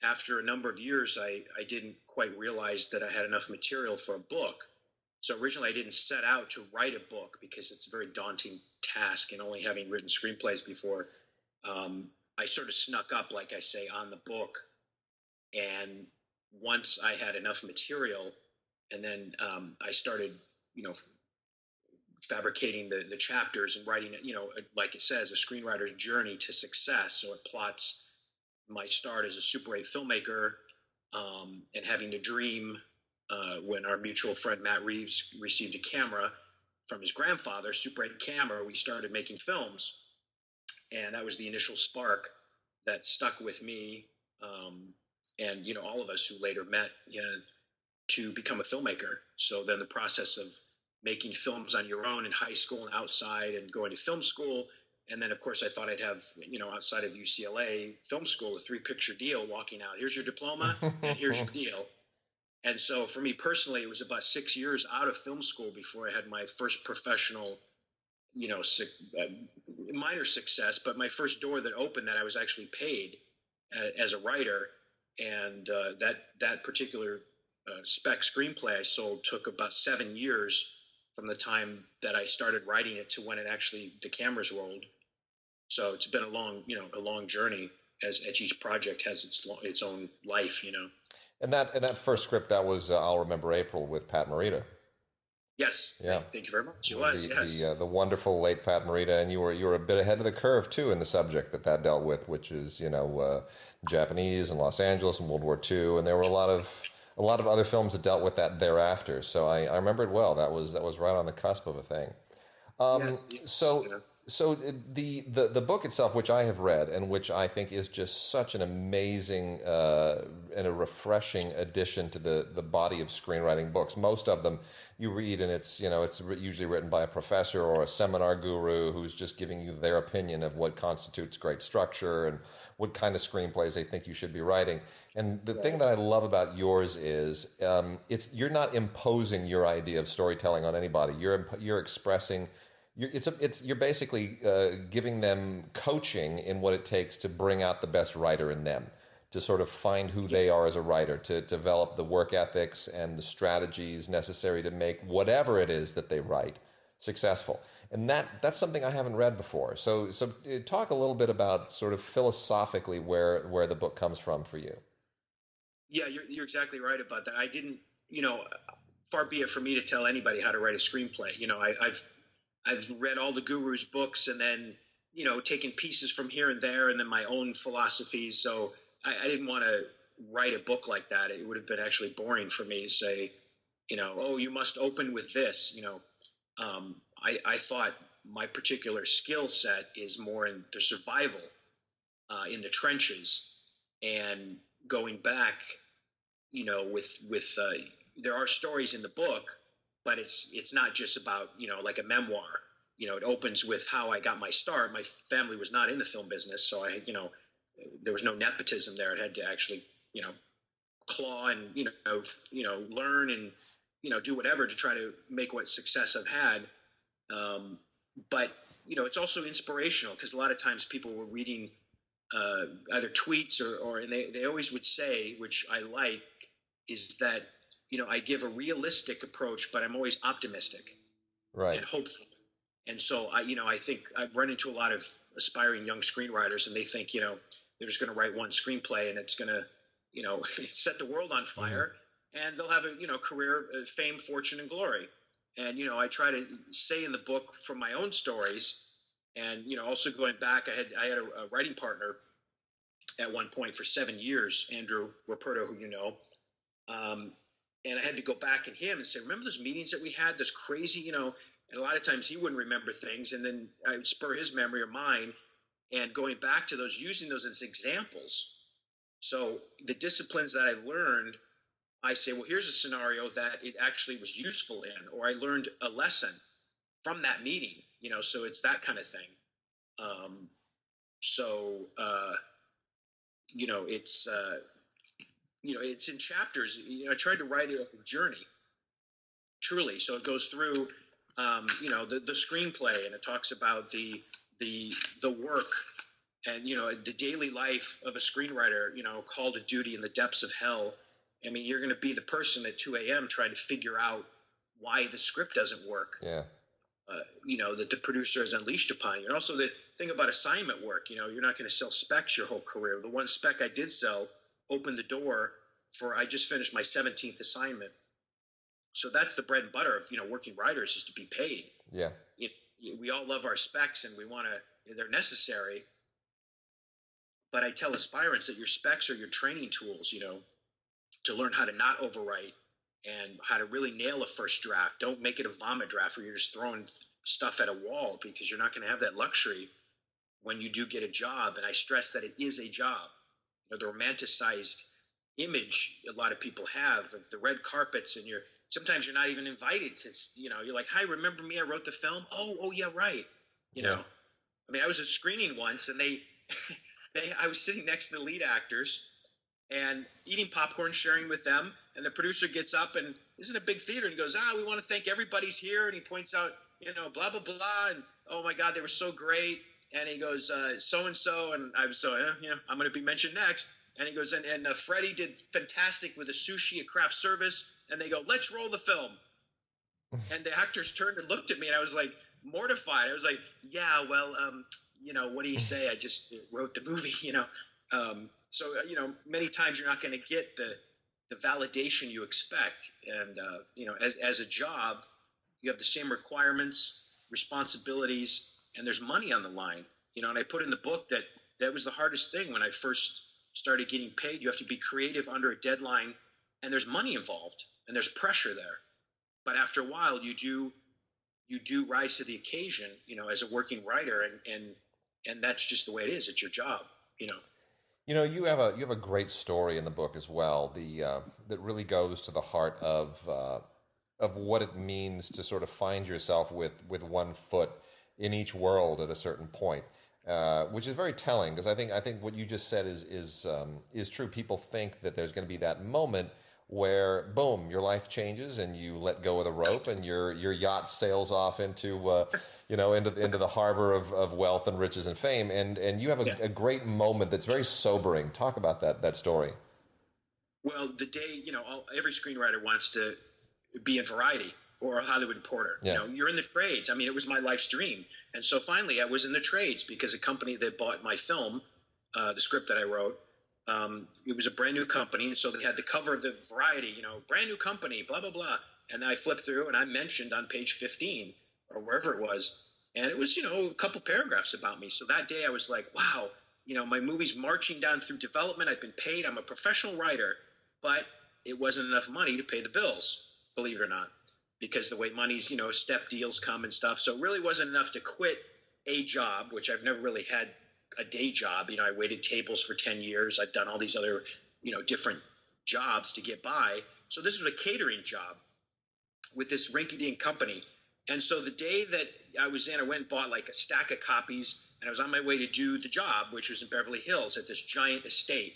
after a number of years, I didn't quite realize that I had enough material for a book. So originally I didn't set out to write a book because it's a very daunting task, and only having written screenplays before, I sort of snuck up, like I say, on the book. And once I had enough material, and then I started, fabricating the chapters and writing it, like it says, a screenwriter's journey to success. So it plots my start as a Super 8 filmmaker, and having a dream when our mutual friend Matt Reeves received a camera from his grandfather, Super 8 camera, we started making films. And that was the initial spark that stuck with me. And, all of us who later met to become a filmmaker. So then the process of making films on your own in high school and outside, and going to film school. And then, of course, I thought I'd have, outside of UCLA film school, a 3-picture deal walking out. Here's your diploma and here's your deal. And so for me personally, it was about 6 years out of film school before I had my first professional, minor success, but my first door that opened that I was actually paid as a writer. And that particular spec screenplay I sold took about 7 years from the time that I started writing it to when it actually the cameras rolled. So it's been a long journey, as each project has its own life, And that first script, that was I'll Remember April with Pat Morita. Yes. Yeah. Thank you very much. It was, yes. The wonderful late Pat Morita, and you were a bit ahead of the curve too in the subject that dealt with, which is Japanese and Los Angeles and World War II, and there were a lot of other films that dealt with that thereafter. So I remember it well. That was right on the cusp of a thing. Yes. So the book itself, which I have read, and which I think is just such an amazing and a refreshing addition to the body of screenwriting books. Most of them you read, and it's usually written by a professor or a seminar guru who's just giving you their opinion of what constitutes great structure and what kind of screenplays they think you should be writing. And the thing that I love about yours is you're not imposing your idea of storytelling on anybody. You're expressing. You're basically giving them coaching in what it takes to bring out the best writer in them, to sort of find who they are as a writer, to develop the work ethics and the strategies necessary to make whatever it is that they write successful. And that's something I haven't read before. So talk a little bit about sort of philosophically where the book comes from for you. Yeah, you're exactly right about that. I didn't, far be it for me to tell anybody how to write a screenplay. I've read all the gurus' books, and then, taken pieces from here and there, and then my own philosophies. So I didn't want to write a book like that. It would have been actually boring for me to say, oh, you must open with this. I thought my particular skill set is more in the survival in the trenches, and going back, with there are stories in the book, but it's not just about, like a memoir. It opens with how I got my start. My family was not in the film business, so there was no nepotism there. I had to actually, claw and, learn and, do whatever to try to make what success I've had. But, it's also inspirational, because a lot of times people were reading either tweets and they always would say, which I like, is that, I give a realistic approach, but I'm always optimistic, right, and hopeful. And so I think I've run into a lot of aspiring young screenwriters, and they think, they're just going to write one screenplay and it's going to, set the world on fire, and they'll have a, career, fame, fortune, and glory. And, I try to say in the book from my own stories, and, also going back, I had a writing partner at one point for 7 years, Andrew Raperto, who you know. And I had to go back at him and say, remember those meetings that we had, those crazy, and a lot of times he wouldn't remember things, and then I would spur his memory or mine, and going back to those, using those as examples. So the disciplines that I've learned, I say, well, here's a scenario that it actually was useful in, or I learned a lesson from that meeting, so it's that kind of thing. It's in chapters. I tried to write it as a journey, truly. So it goes through, the screenplay, and it talks about the work, and the daily life of a screenwriter. Call to duty in the depths of hell. I mean, you're going to be the person at 2 a.m. trying to figure out why the script doesn't work. Yeah. That the producer has unleashed upon you. And also the thing about assignment work, you're not going to sell specs your whole career. The one spec I did sell opened the door for, I just finished my 17th assignment. So that's the bread and butter of, working writers, is to be paid. Yeah. We all love our specs, and we want to, they're necessary. But I tell aspirants that your specs are your training tools, to learn how to not overwrite, and how to really nail a first draft. Don't make it a vomit draft where you're just throwing stuff at a wall, because you're not going to have that luxury when you do get a job. And I stress that it is a job. The romanticized image a lot of people have of the red carpets, and sometimes you're not even invited to, you're like, hi, remember me? I wrote the film. Oh yeah, right. I mean, I was at a screening once, and I was sitting next to the lead actors and eating popcorn, sharing with them. And the producer gets up, and this is a big theater, and he goes, we want to thank everybody's here. And he points out, blah, blah, blah. And, oh my God, they were so great. And he goes, so-and-so. And I was I'm going to be mentioned next. And he goes, and Freddie did fantastic with the sushi at craft service. And they go, let's roll the film. And the actors turned and looked at me, and I was like mortified. I was like, yeah, well, what do you say? I just wrote the movie, So, many times you're not going to get the validation you expect. And, as a job, you have the same requirements, responsibilities, and there's money on the line. And I put in the book that was the hardest thing when I first started getting paid. You have to be creative under a deadline, and there's money involved, and there's pressure there. But after a while, you do rise to the occasion, as a working writer, and that's just the way it is. It's your job, You have a great story in the book as well. That really goes to the heart of what it means to sort of find yourself with one foot in each world at a certain point, which is very telling, because I think what you just said is true. People think that there's going to be that moment where, boom, your life changes and you let go of the rope, and your yacht sails off into into the harbor of wealth and riches and fame, and you have a great moment that's very sobering. Talk about that story. Well, the day, every screenwriter wants to be in Variety or a Hollywood Reporter. Yeah. You're in the trades. I mean, it was my life's dream. And so finally I was in the trades, because a company that bought my film, the script that I wrote, it was a brand new company. And so they had the cover of the Variety, brand new company, blah, blah, blah. And then I flipped through, and I mentioned on page 15 or wherever it was, and it was, a couple paragraphs about me. So that day I was like, wow, my movie's marching down through development. I've been paid. I'm a professional writer, but it wasn't enough money to pay the bills, believe it or not, because the way money's, step deals come and stuff. So it really wasn't enough to quit a job, which I've never really had a day job. I waited tables for 10 years. I've done all these other, different jobs to get by. So this was a catering job with this rinky-dink company. And so the day that I was in, I went and bought like a stack of copies, and I was on my way to do the job, which was in Beverly Hills at this giant estate.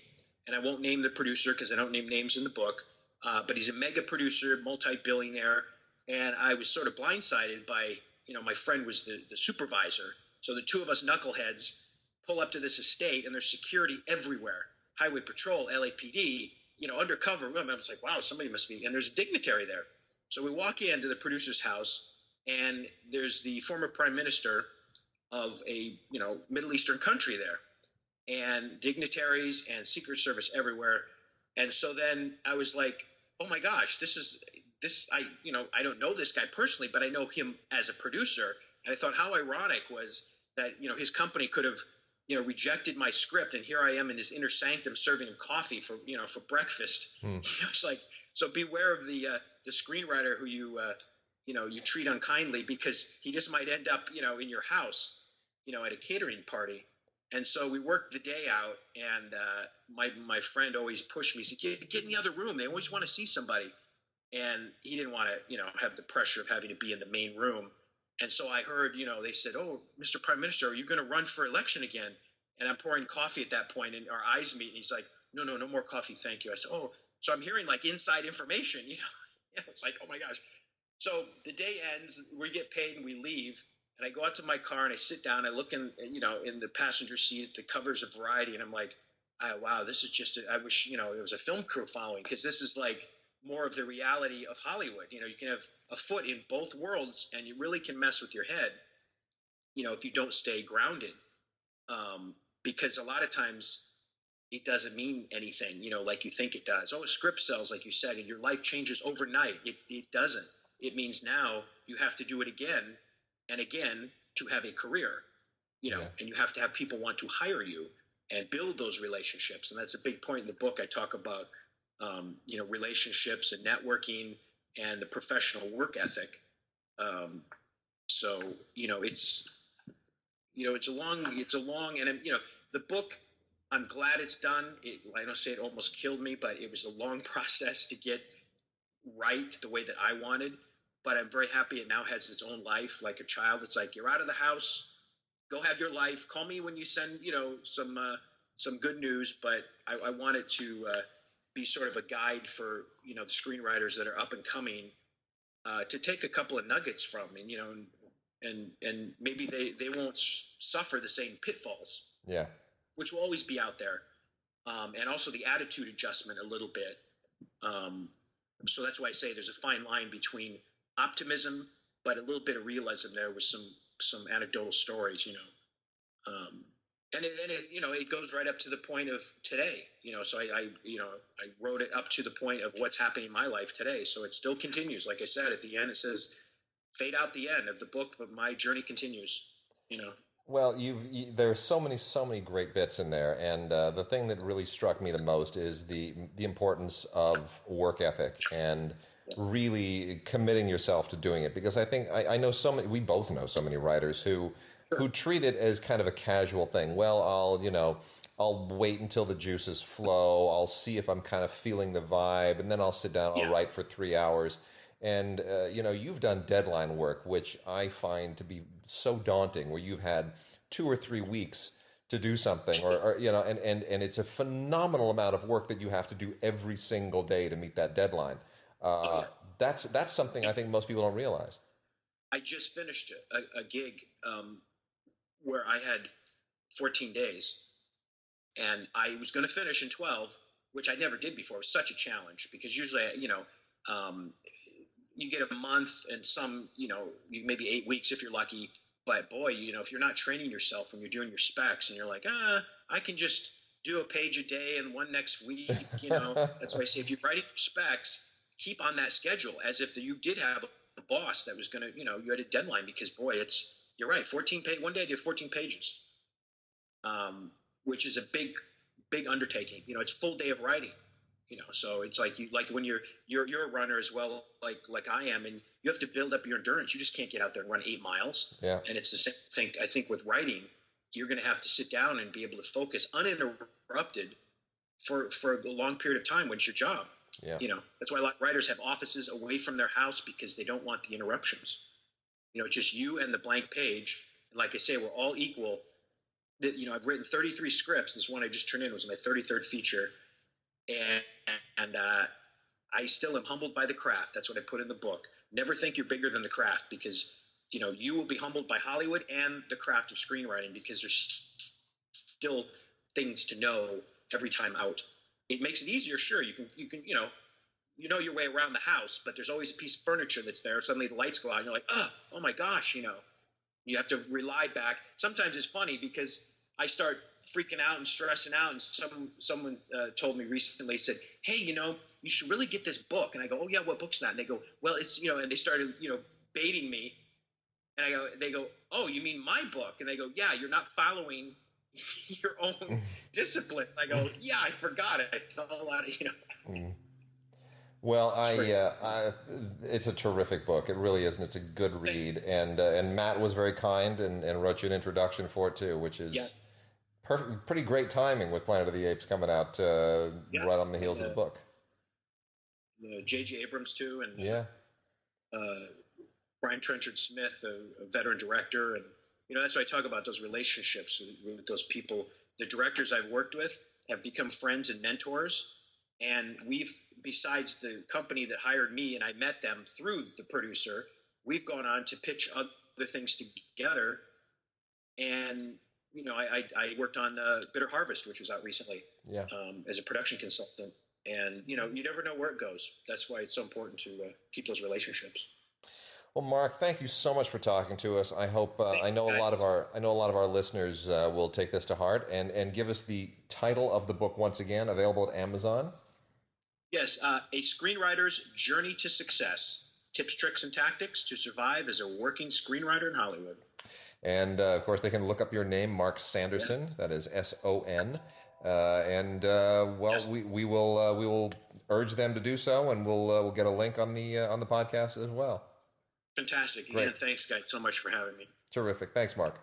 And I won't name the producer because I don't name names in the book, but he's a mega producer, multi-billionaire. And I was sort of blindsided by, my friend was the supervisor. So the two of us knuckleheads pull up to this estate, and there's security everywhere. Highway Patrol, LAPD, undercover. I was like, wow, somebody must be – and there's a dignitary there. So we walk into the producer's house, and there's the former prime minister of a, Middle Eastern country there, and dignitaries and Secret Service everywhere. And so then I was like, oh my gosh, I don't know this guy personally, but I know him as a producer. And I thought how ironic was that, his company could have, rejected my script, and here I am in his inner sanctum serving him coffee for breakfast. It's like, so beware of the screenwriter who you treat unkindly, because he just might end up, in your house, at a catering party. And so we worked the day out, and my friend always pushed me. He said, get in the other room. They always want to see somebody. And he didn't want to, have the pressure of having to be in the main room. And so I heard, they said, oh, Mr. Prime Minister, are you going to run for election again? And I'm pouring coffee at that point, and our eyes meet, and he's like, no more coffee, thank you. I said, oh, so I'm hearing like inside information, It's like, oh my gosh. So the day ends, we get paid, and we leave. And I go out to my car, and I sit down. I look in the passenger seat at the covers of Variety, and I'm like, wow, this is just I wish, it was a film crew following, because this is like more of the reality of Hollywood. You can have a foot in both worlds, and you really can mess with your head, if you don't stay grounded. Because a lot of times it doesn't mean anything, like you think it does. Oh, a script sells, like you said, and your life changes overnight. It doesn't. It means now you have to do it again and again to have a career, and you have to have people want to hire you and build those relationships. And that's a big point in the book. I talk about, relationships and networking and the professional work ethic. So, it's a long, and the book, I'm glad it's done. I don't say it almost killed me, but it was a long process to get right the way that I wanted. But I'm very happy it now has its own life, like a child. It's like, you're out of the house, go have your life. Call me when you send, some good news. But I want it to be sort of a guide for, the screenwriters that are up and coming, to take a couple of nuggets from, and maybe they won't suffer the same pitfalls. Yeah. Which will always be out there. And also the attitude adjustment a little bit. So that's why I say there's a fine line between optimism, but a little bit of realism there with some anecdotal stories, and it goes right up to the point of today, so I wrote it up to the point of what's happening in my life today. So it still continues. Like I said, at the end, it says fade out the end of the book, but my journey continues, Well, there are so many great bits in there, and the thing that really struck me the most is the importance of work ethic and really committing yourself to doing it. Because I think I know we both know so many writers who treat it as kind of a casual thing. Well, I'll wait until the juices flow. I'll see if I'm kind of feeling the vibe, and then I'll sit down. I'll write for 3 hours. And, you've done deadline work, which I find to be so daunting, where you've had 2 or 3 weeks to do something, and it's a phenomenal amount of work that you have to do every single day to meet that deadline. That's something I think most people don't realize. I just finished a gig where I had 14 days, and I was going to finish in 12, which I never did before. It was such a challenge, because usually, you get a month, and some, maybe 8 weeks if you're lucky. But boy, if you're not training yourself when you're doing your specs, and you're like, I can just do a page a day and one next week, that's why I say, if you're writing specs, keep on that schedule as if you did have a boss that was going to, you had a deadline, because boy, you're right. 14 page, one day I did 14 pages, which is a big undertaking. It's full day of writing. So it's like when you're a runner as well, like I am, and you have to build up your endurance. You just can't get out there and run 8 miles. Yeah. And it's the same thing, I think, with writing. you're going to have to sit down and be able to focus uninterrupted for a long period of time when it's your job. Yeah. That's why a lot of writers have offices away from their house, because they don't want the interruptions. It's just you and the blank page. And like I say, we're all equal. I've written 33 scripts. This one I just turned in was my 33rd feature. And I still am humbled by the craft. That's what I put in the book. Never think you're bigger than the craft, because you will be humbled by Hollywood and the craft of screenwriting, because there's still things to know every time out. It makes it easier, sure. You can you know your way around the house, but there's always a piece of furniture that's there. Suddenly the lights go out and you're like, oh my gosh, you have to rely back. Sometimes it's funny because I start freaking out and stressing out, and someone told me recently, said, hey, you should really get this book. And I go, oh yeah, what book's that? And they go, well, it's, and they started, baiting me. And they go, oh, you mean my book? And they go, yeah, you're not following your own discipline. I go, yeah, I forgot it. I fell out of, Well, it's a terrific book. It really is, and it's a good read. And Matt was very kind and wrote you an introduction for it too, which is perfect. Pretty great timing with Planet of the Apes coming out right on the heels of the book. J.J. Abrams too, and Brian Trenchard Smith, a veteran director, and that's why I talk about those relationships with those people. The directors I've worked with have become friends and mentors. And besides the company that hired me, and I met them through the producer, we've gone on to pitch other things together. And, I worked on Bitter Harvest, which was out recently, as a production consultant. And, you never know where it goes. That's why it's so important to keep those relationships. Well, Mark, thank you so much for talking to us. I hope I know a lot of our listeners will take this to heart and give us the title of the book once again, available at Amazon. Yes, A Screenwriter's Journey to Success: Tips, Tricks, and Tactics to Survive as a Working Screenwriter in Hollywood. And of course, they can look up your name, Mark Sanderson. Yeah. That is S-O-N. We will urge them to do so, and we'll get a link on the podcast as well. Fantastic. Again, thanks, guys, so much for having me. Terrific. Thanks, Mark.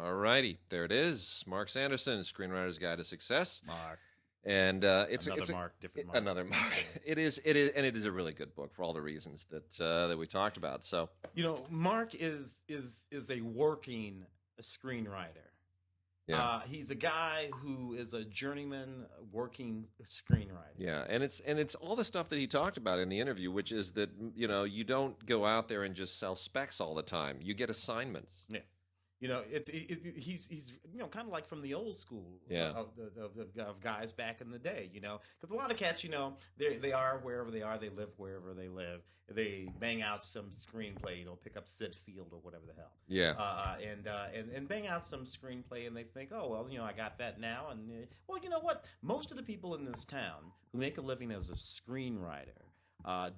All righty. There it is. Mark Sanderson, Screenwriter's Guide to Success. Mark. And it's another different Mark. Another Mark. It is, and it is a really good book for all the reasons that we talked about. So Mark is a working screenwriter. Yeah. He's a guy who is a journeyman working screenwriter. Yeah, and it's all the stuff that he talked about in the interview, which is that you don't go out there and just sell specs all the time. You get assignments. Yeah. He's kind of like from the old school of guys back in the day, because a lot of cats, they are wherever they are, they live wherever they live. They bang out some screenplay, pick up Sid Field or whatever the hell. Yeah. And bang out some screenplay, and they think, oh well, I got that now, and well, you know what? Most of the people in this town who make a living as a screenwriter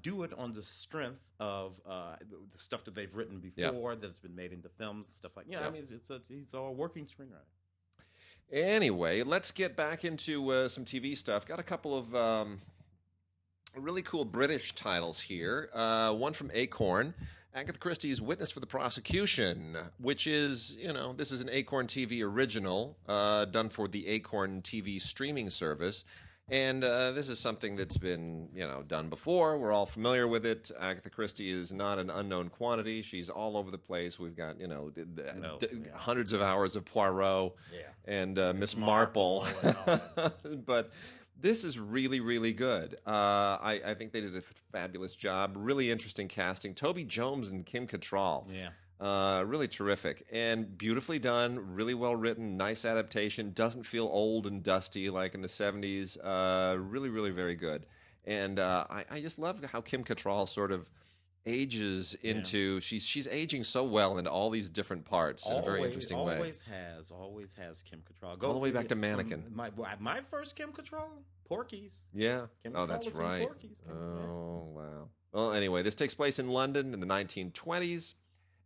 do it on the strength of the stuff that they've written before, that's been made into films, stuff like I mean, he's a working screenwriter. Anyway, let's get back into some TV stuff. Got a couple of really cool British titles here. One from Acorn, Agatha Christie's Witness for the Prosecution, which is, this is an Acorn TV original done for the Acorn TV streaming service. And this is something that's been, done before. We're all familiar with it. Agatha Christie is not an unknown quantity. She's all over the place. We've got, hundreds of hours of Poirot and Miss Marple. But this is really, really good. I think they did a fabulous job. Really interesting casting. Toby Jones and Kim Cattrall. Yeah. Really terrific and beautifully done, really well written, nice adaptation, doesn't feel old and dusty like in the 70s. Really, really very good. And I just love how Kim Cattrall sort of ages into, she's aging so well into all these different parts in a very interesting way. Always has Kim Cattrall. All the way back to Mannequin. My first Kim Cattrall, Porky's. Yeah. Kim Cattrall that's right. Porky's. Oh, wow. Well, anyway, this takes place in London in the 1920s.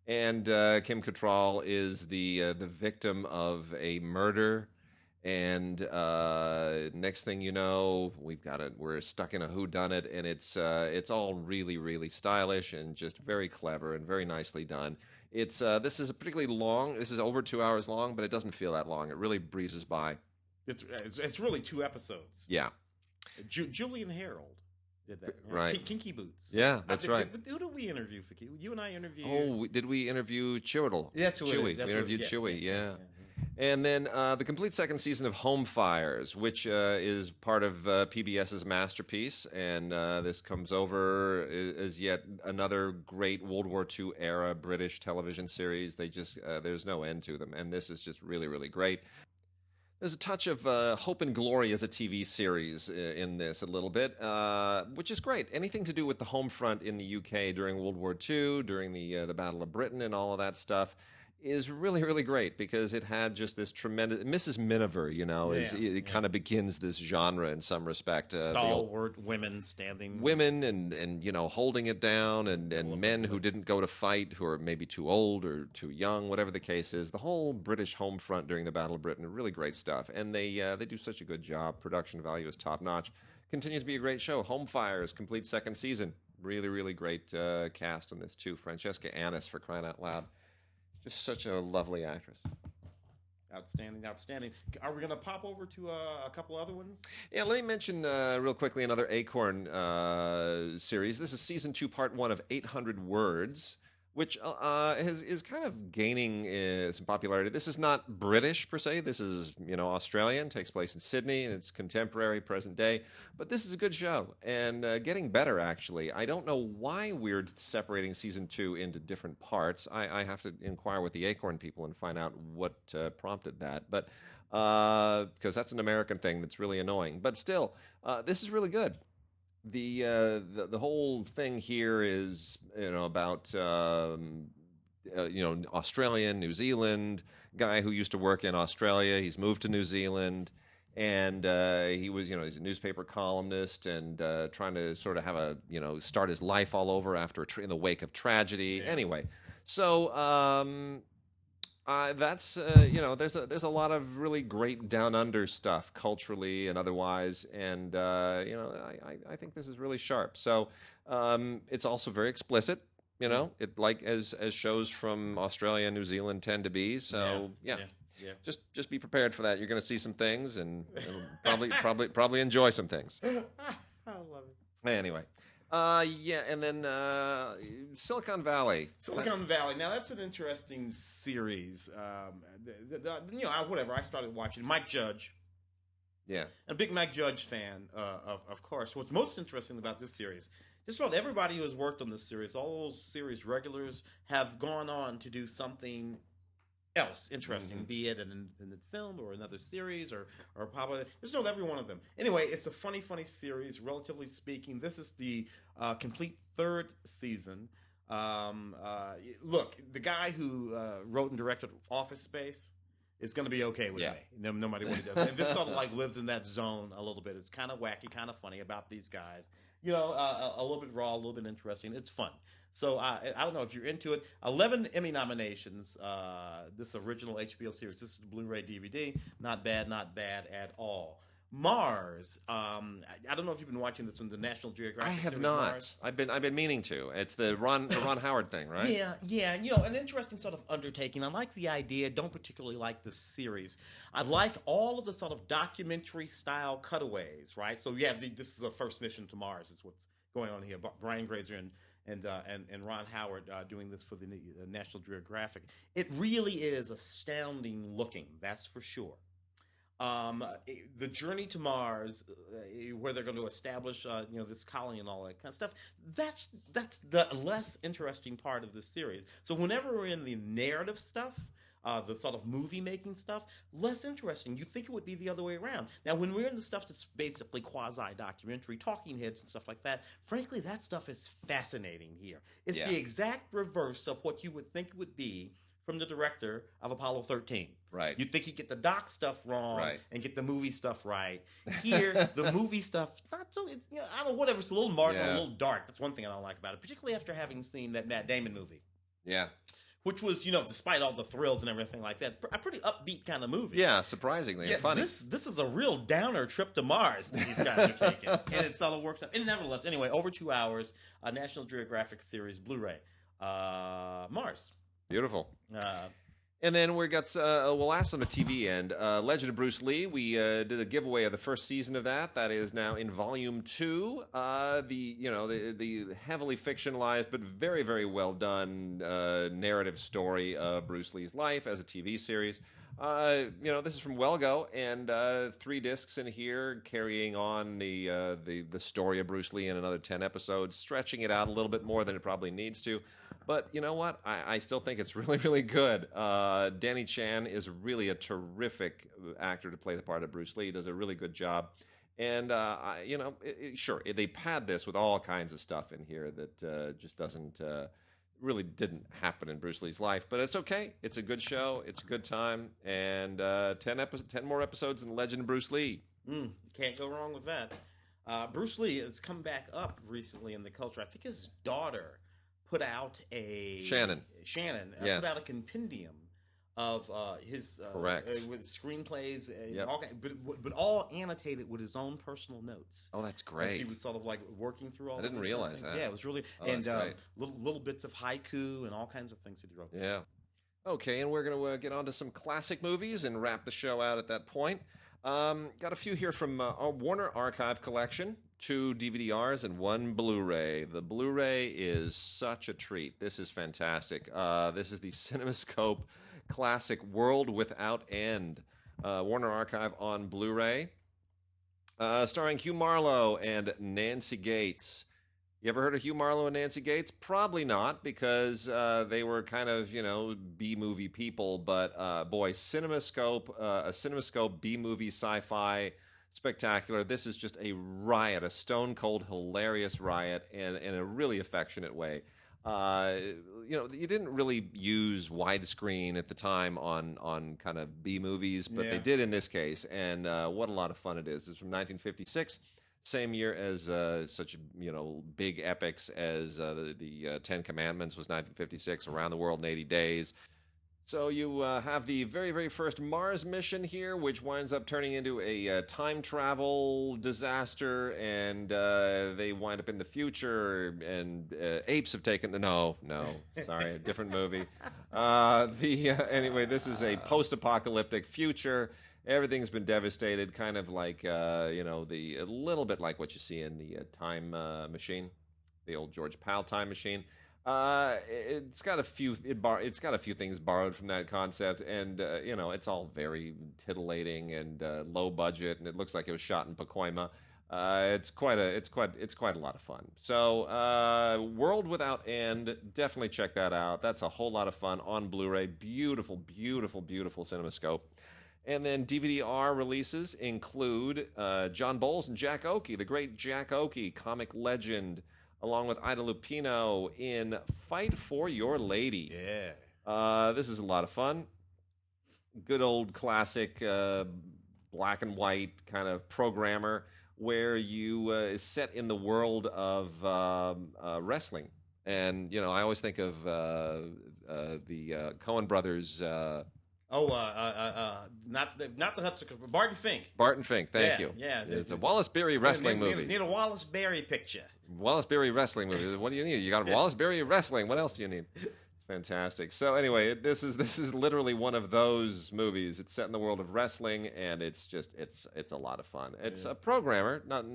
And Kim Cattrall is the victim of a murder, and next thing you know, we're stuck in a whodunit, and it's all really, really stylish and just very clever and very nicely done. It's this is a particularly long. This is over 2 hours long, but it doesn't feel that long. It really breezes by. It's really 2 episodes. Yeah. Julian Harold did that. Right. Kinky Boots. Yeah, that's right. Who did we interview for you and I interviewed? Oh, did we interview Chewiddle? That's Chewy. That's we interviewed Chewy. Yeah. And then the complete second season of Home Fires, which is part of PBS's masterpiece, and this comes over as yet another great World War II era British television series. They just there's no end to them, and this is just really, really great. There's a touch of Hope and Glory as a TV series in this a little bit, which is great. Anything to do with the home front in the UK during World War II, during the Battle of Britain and all of that stuff is really, really great because it had just this tremendous... Mrs. Miniver, it kind of begins this genre in some respect. Stalwart women standing... Women and holding it down and men who didn't go to fight, who are maybe too old or too young, whatever the case is. The whole British home front during the Battle of Britain, really great stuff. And they do such a good job. Production value is top-notch. Continues to be a great show. Home Fires, complete second season. Really, really great cast on this, too. Francesca Annis, for crying out loud. Just such a lovely actress. Outstanding. Are we going to pop over to a couple other ones? Yeah, let me mention real quickly another Acorn series. This is season 2, part 1 of 800 Words, which is kind of gaining some popularity. This is not British per se. This is Australian. Takes place in Sydney, and it's contemporary, present day. But this is a good show and getting better. Actually, I don't know why we're separating season 2 into different parts. I have to inquire with the Acorn people and find out what prompted that. But because that's an American thing that's really annoying. But still, this is really good. The whole thing here is about Australia, New Zealand guy who used to work in Australia. He's moved to New Zealand, and he was he's a newspaper columnist and trying to sort of have start his life all over after in the wake of tragedy. Yeah. Anyway, so that's there's a lot of really great down under stuff culturally and otherwise, and I think this is really sharp. So it's also very explicit. It like as shows from Australia and New Zealand tend to be. So yeah. Just be prepared for that. You're going to see some things and probably enjoy some things. I love it. Anyway. And then Silicon Valley. Now that's an interesting series. Whatever. I started watching Mike Judge. Yeah, a big Mike Judge fan, of course. What's most interesting about this series, just about everybody who has worked on this series, all those series regulars have gone on to do something else interesting, be it an independent film or another series or probably just about every one of them. Anyway, it's a funny series, relatively speaking. This is the complete third season. Look, the guy who wrote and directed Office Space is going to be okay with me, no matter what he does. And this sort of like lives in that zone a little bit. It's kind of wacky, kind of funny about these guys. A little bit raw, a little bit interesting. It's fun. So I don't know if you're into it. 11 Emmy nominations. This original HBO series. This is the Blu-ray DVD. Not bad at all. Mars. I don't know if you've been watching this one, the National Geographic. I have series, not. Mars. I've been meaning to. It's the Ron Howard thing, right? Yeah. An interesting sort of undertaking. I like the idea. Don't particularly like the series. I like all of the sort of documentary style cutaways, right? So this is the first mission to Mars. Is what's going on here. Brian Grazer and Ron Howard doing this for the National Geographic. It really is astounding looking. That's for sure. The journey to Mars, where they're going to establish, this colony and all that kind of stuff. That's the less interesting part of this series. So whenever we're in the narrative stuff, the sort of movie-making stuff, less interesting. You think it would be the other way around. Now, when we're in the stuff that's basically quasi-documentary, talking heads and stuff like that, frankly, that stuff is fascinating here. It's the exact reverse of what you would think it would be from the director of Apollo 13. Right. You'd think he'd get the doc stuff wrong and get the movie stuff right. Here, the movie stuff, not so, I don't know, whatever. It's a little Martin, a little dark. That's one thing I don't like about it, particularly after having seen that Matt Damon movie. Yeah. Which was, despite all the thrills and everything like that, a pretty upbeat kind of movie. Yeah, surprisingly and funny. This is a real downer trip to Mars that these guys are taking. And it's all works out. And nevertheless, anyway, over 2 hours, a National Geographic series, Blu-ray. Mars. Beautiful. Uh, And then we got last on the TV end, Legend of Bruce Lee. We did a giveaway of the first season of that. That is now in volume 2. The heavily fictionalized but very, very well done narrative story of Bruce Lee's life as a TV series. This is from Welgo, and 3 discs in here carrying on the story of Bruce Lee in another 10 episodes, stretching it out a little bit more than it probably needs to. But you know what? I still think it's really, really good. Danny Chan is really a terrific actor to play the part of Bruce Lee. He does a really good job. And, sure, they pad this with all kinds of stuff in here that just really didn't happen in Bruce Lee's life. But it's okay. It's a good show. It's a good time. And 10 more episodes in The Legend of Bruce Lee. Can't go wrong with that. Bruce Lee has come back up recently in the culture. I think his daughter put out Shannon put out a compendium of his correct with screenplays, and yep. but all annotated with his own personal notes. Oh, that's great. He was sort of like working through all. I didn't realize that. Yeah, it was really little bits of haiku and all kinds of things that he wrote. Yeah. Okay, and we're going to get on to some classic movies and wrap the show out at that point. Got a few here from our Warner Archive collection. 2 DVD-Rs and 1 Blu-ray. The Blu-ray is such a treat. This is fantastic. This is the CinemaScope classic World Without End. Warner Archive on Blu-ray. Starring Hugh Marlowe and Nancy Gates. You ever heard of Hugh Marlowe and Nancy Gates? Probably not, because they were kind of, B-movie people. But, boy, CinemaScope, a CinemaScope B-movie sci-fi spectacular. This is just a riot, a stone-cold, hilarious riot, and in a really affectionate way. You didn't really use widescreen at the time on kind of B movies, but they did in this case, and what a lot of fun it is. It's from 1956, same year as such big epics as the 10 Commandments was 1956, Around the World in 80 Days. So you have the very, very first Mars mission here, which winds up turning into a time travel disaster, and they wind up in the future, and apes have taken... No, sorry, a different movie. Anyway, this is a post-apocalyptic future. Everything's been devastated, kind of like, a little bit like what you see in the Time Machine, the old George Pal Time Machine. It's got a few things borrowed from that concept, and it's all very titillating and low budget, and it looks like it was shot in Pacoima. It's quite a lot of fun. So World Without End, definitely check that out. That's a whole lot of fun on Blu-ray. Beautiful, beautiful, beautiful CinemaScope. And then DVD-R releases include John Bowles and Jack Oakey, the great Jack Oakey, comic legend, along with Ida Lupino in Fight for Your Lady. Yeah. This is a lot of fun. Good old classic black and white kind of programmer where you is set in the world of wrestling. And, I always think of the Coen brothers... not the Hudson, Barton Fink. Barton Fink, thank you. Yeah, it's a Wallace Beery wrestling movie. Need a Wallace Beery picture. Wallace Beery wrestling movie. What do you need? You got Wallace Beery wrestling. What else do you need? It's fantastic. So anyway, this is literally one of those movies. It's set in the world of wrestling, and it's a lot of fun. It's a programmer. Not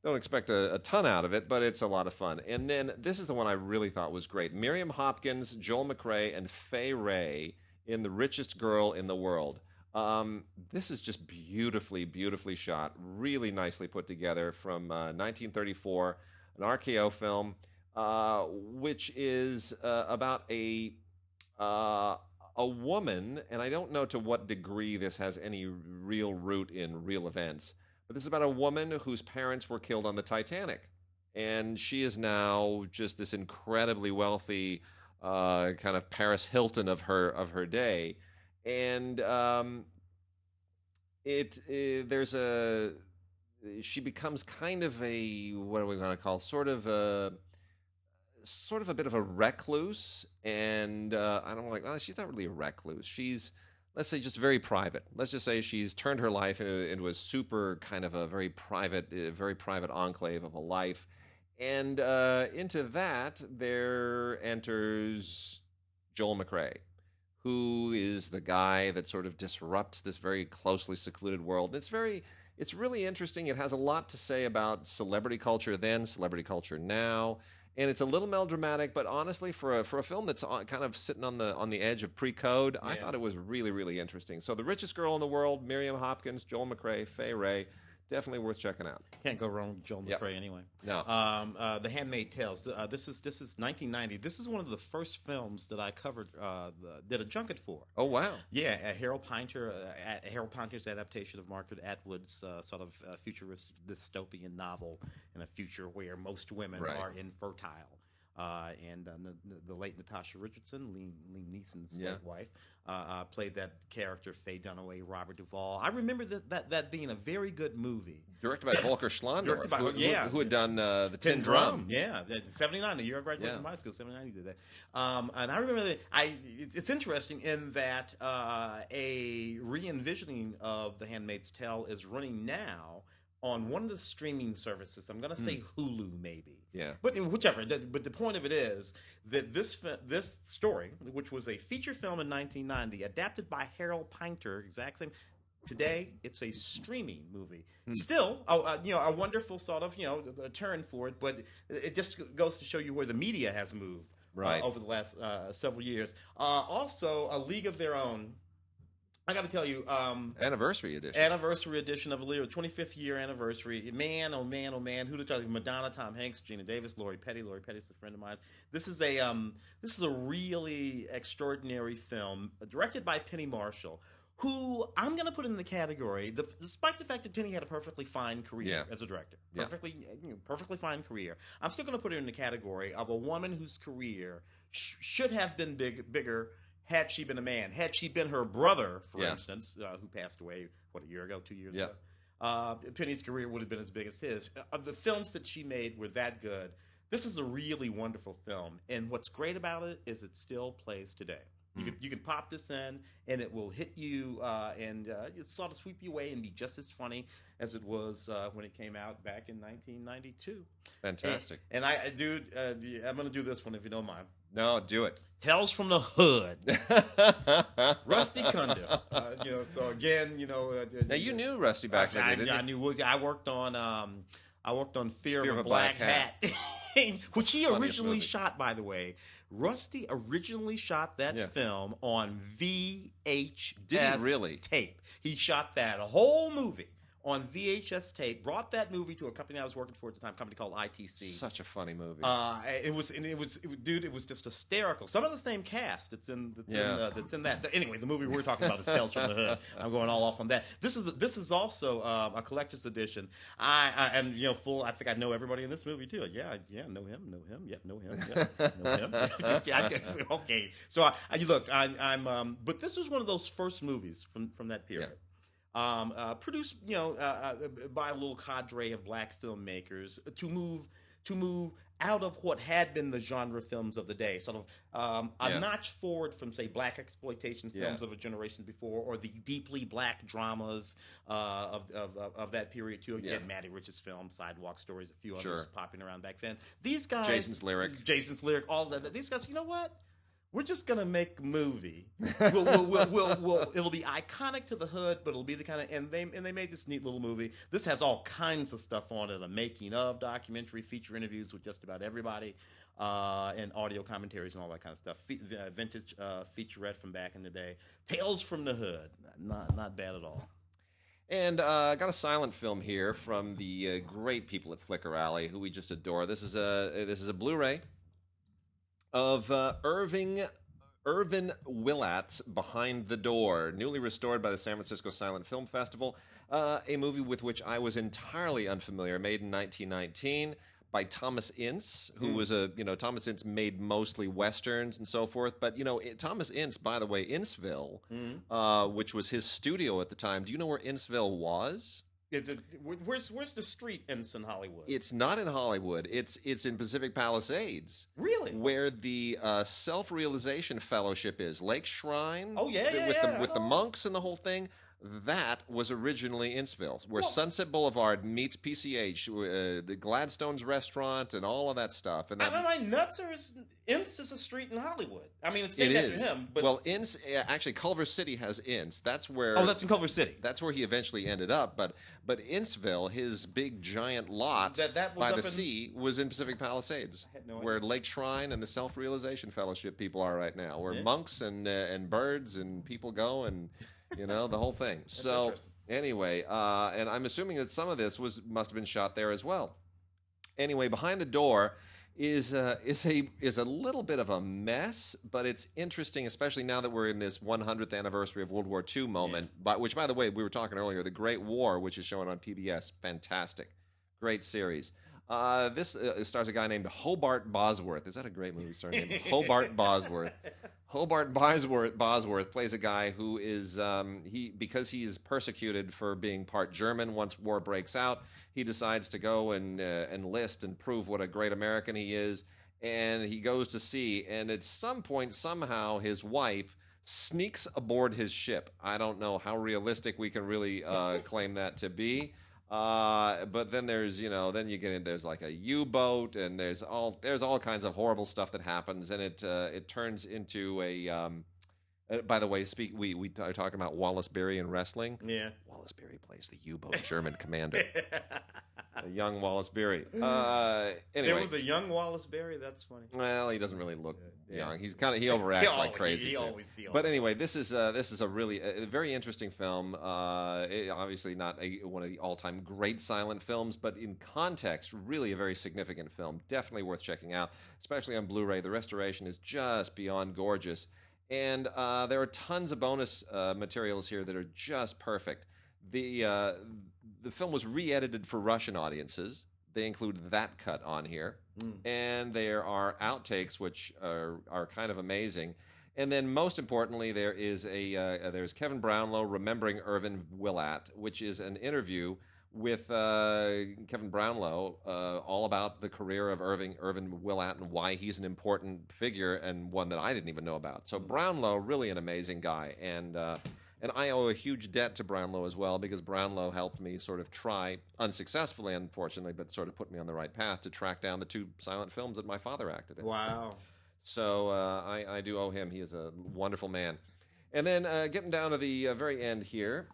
don't expect a ton out of it, but it's a lot of fun. And then this is the one I really thought was great. Miriam Hopkins, Joel McRae, and Fay Wray in The Richest Girl in the World. This is just beautifully, beautifully shot, really nicely put together from 1934, an RKO film, which is about a woman, and I don't know to what degree this has any real root in real events, but this is about a woman whose parents were killed on the Titanic, and she is now just this incredibly wealthy kind of Paris Hilton of her day, and she becomes kind of a, what are we going to call, sort of a bit of a recluse, and I don't like. Well, she's not really a recluse. She's, let's say, just very private. Let's just say she's turned her life into a super kind of a very private enclave of a life. And into that, there enters Joel McCrea, who is the guy that sort of disrupts this very closely secluded world. It's really interesting. It has a lot to say about celebrity culture then, celebrity culture now, and it's a little melodramatic. But honestly, for a film that's kind of sitting on the edge of pre-code, I thought it was really, really interesting. So, The Richest Girl in the World, Miriam Hopkins, Joel McCrea, Fay Wray, definitely worth checking out. Can't go wrong with Joel McCrea anyway. No. The Handmaid's Tales. This is 1990. This is one of the first films that I covered, did a junket for. Oh wow! Yeah, Harold Pinter's adaptation of Margaret Atwood's sort of futuristic dystopian novel in a future where most women are infertile. And the late Natasha Richardson, Liam Neeson's late wife, played that character, Faye Dunaway, Robert Duvall. I remember that being a very good movie. Directed by Volker Schlondorf, who had done the Tin Drum. Yeah, 79, the year I graduated from high school, 79 he did that. And I remember that it's interesting in that a re-envisioning of The Handmaid's Tale is running now on one of the streaming services. I'm going to say Hulu, maybe. Yeah. But whichever. But the point of it is that this story, which was a feature film in 1990, adapted by Harold Pinter, exact same. Today, it's a streaming movie. Still, a wonderful sort of a turn for it, but it just goes to show you where the media has moved over the last several years. Also, A League of Their Own. I got to tell you, anniversary edition of A League, 25th year anniversary. Man, oh man, oh man, who'd have thought? Madonna, Tom Hanks, Gina Davis, Lori Petty. Lori Petty's a friend of mine. This is a really extraordinary film, directed by Penny Marshall, who I'm going to put in the category, despite the fact that Penny had a perfectly fine career as a director, perfectly fine career. I'm still going to put her in the category of a woman whose career should have been bigger. Had she been a man, had she been her brother, for instance, who passed away, a year ago, 2 years ago, Penny's career would have been as big as his. The films that she made were that good. This is a really wonderful film, and what's great about it is it still plays today. You can pop this in, and it will hit you and it sort of sweep you away and be just as funny as it was when it came out back in 1992. Fantastic. And I'm going to do this one if you don't mind. No, do it. Tales from the Hood. Rusty Cundiff. So again, now you knew Rusty back then, didn't you? I knew. I worked on Fear of a Black Hat, which he originally shot, by the way. Rusty originally shot that film on VHS Did he really? tape. He shot that whole movie on VHS tape, brought that movie to a company I was working for at the time, a company called ITC. Such a funny movie. It was just hysterical. Some of the same cast that's in that. Anyway, the movie we're talking about is Tales from the Hood. I'm going all off on that. This is also a collector's edition. I think I know everybody in this movie too. Yeah, know him. Yep, know him. Know him. Okay. So but this was one of those first movies from that period. Yeah. Produced, by a little cadre of black filmmakers to move out of what had been the genre films of the day, sort of a notch forward from, say, black exploitation films of a generation before, or the deeply black dramas of that period too. Again, Matty Rich's film, Sidewalk Stories, a few others popping around back then. These guys, Jason's Lyric, all of that. These guys, you know what? We're just gonna make a movie. It'll be iconic to the hood, but it'll be the kind of and they made this neat little movie. This has all kinds of stuff on it: a making of documentary, feature interviews with just about everybody, and audio commentaries and all that kind of stuff. Vintage featurette from back in the day. Tales from the Hood, not bad at all. And I got a silent film here from the great people at Flicker Alley, who we just adore. This is a Blu-ray of Irvin Willat's Behind the Door, newly restored by the San Francisco Silent Film Festival, a movie with which I was entirely unfamiliar, made in 1919 by Thomas Ince, who was Thomas Ince made mostly Westerns and so forth, but, Thomas Ince, by the way, Inceville, which was his studio at the time. Do you know where Inceville was? Where's the street in Hollywood? It's not in Hollywood. It's in Pacific Palisades. Really? Where the Self-Realization Fellowship is. Lake Shrine. Oh, yeah. With the monks and the whole thing. that was originally Innsville, where Sunset Boulevard meets PCH, the Gladstone's restaurant, and all of that stuff. And that, Inns is a street in Hollywood. I mean, it's it named is. after him. But... Well, Inns, actually, Culver City has Inns. That's where. Oh, that's in Culver City. That's where he eventually ended up. But Innsville, his big giant lot that was by up the sea, was in Pacific Palisades, I had no where idea. Lake Shrine and the Self-Realization Fellowship people are right now, where monks and birds and people go, and the whole thing. So anyway, and I'm assuming that some of this must have been shot there as well. Anyway, behind the door is a little bit of a mess, but it's interesting, especially now that we're in this 100th anniversary of World War II moment. Which, by the way, we were talking earlier, The Great War, which is showing on PBS, fantastic, great series. This stars a guy named Hobart Bosworth. Is that a great movie star name? Hobart Bosworth. Hobart Bosworth plays a guy who is because he is persecuted for being part German. Once war breaks out, he decides to go and enlist and prove what a great American he is. And he goes to sea. And at some point, somehow, his wife sneaks aboard his ship. I don't know how realistic we can really claim that to be. But then there's then you get in, there's like a U-boat, and there's all kinds of horrible stuff that happens, and it turns into a by the way, we are talking about Wallace Beery in wrestling. Yeah, Wallace Beery plays the U-boat German commander. A young Wallace Beery. Anyway, there was a young Wallace Beery. That's funny. Well, he doesn't really look young. He's he overacts like crazy. But anyway, this is a really very interesting film. Obviously not one of the all-time great silent films, but in context, really a very significant film. Definitely worth checking out, especially on Blu-ray. The restoration is just beyond gorgeous, and there are tons of bonus materials here that are just perfect. The film was re-edited for Russian audiences. They include that cut on here. And there are outtakes, which are kind of amazing. And then most importantly, there's Kevin Brownlow remembering Irvin Willatt, which is an interview with Kevin Brownlow all about the career of Irvin Willatt and why he's an important figure, and one that I didn't even know about. So Brownlow, really an amazing guy. And I owe a huge debt to Brownlow as well, because Brownlow helped me sort of try, unsuccessfully, unfortunately, but sort of put me on the right path to track down the 2 silent films that my father acted in. Wow. So I do owe him. He is a wonderful man. And then getting down to the very end here,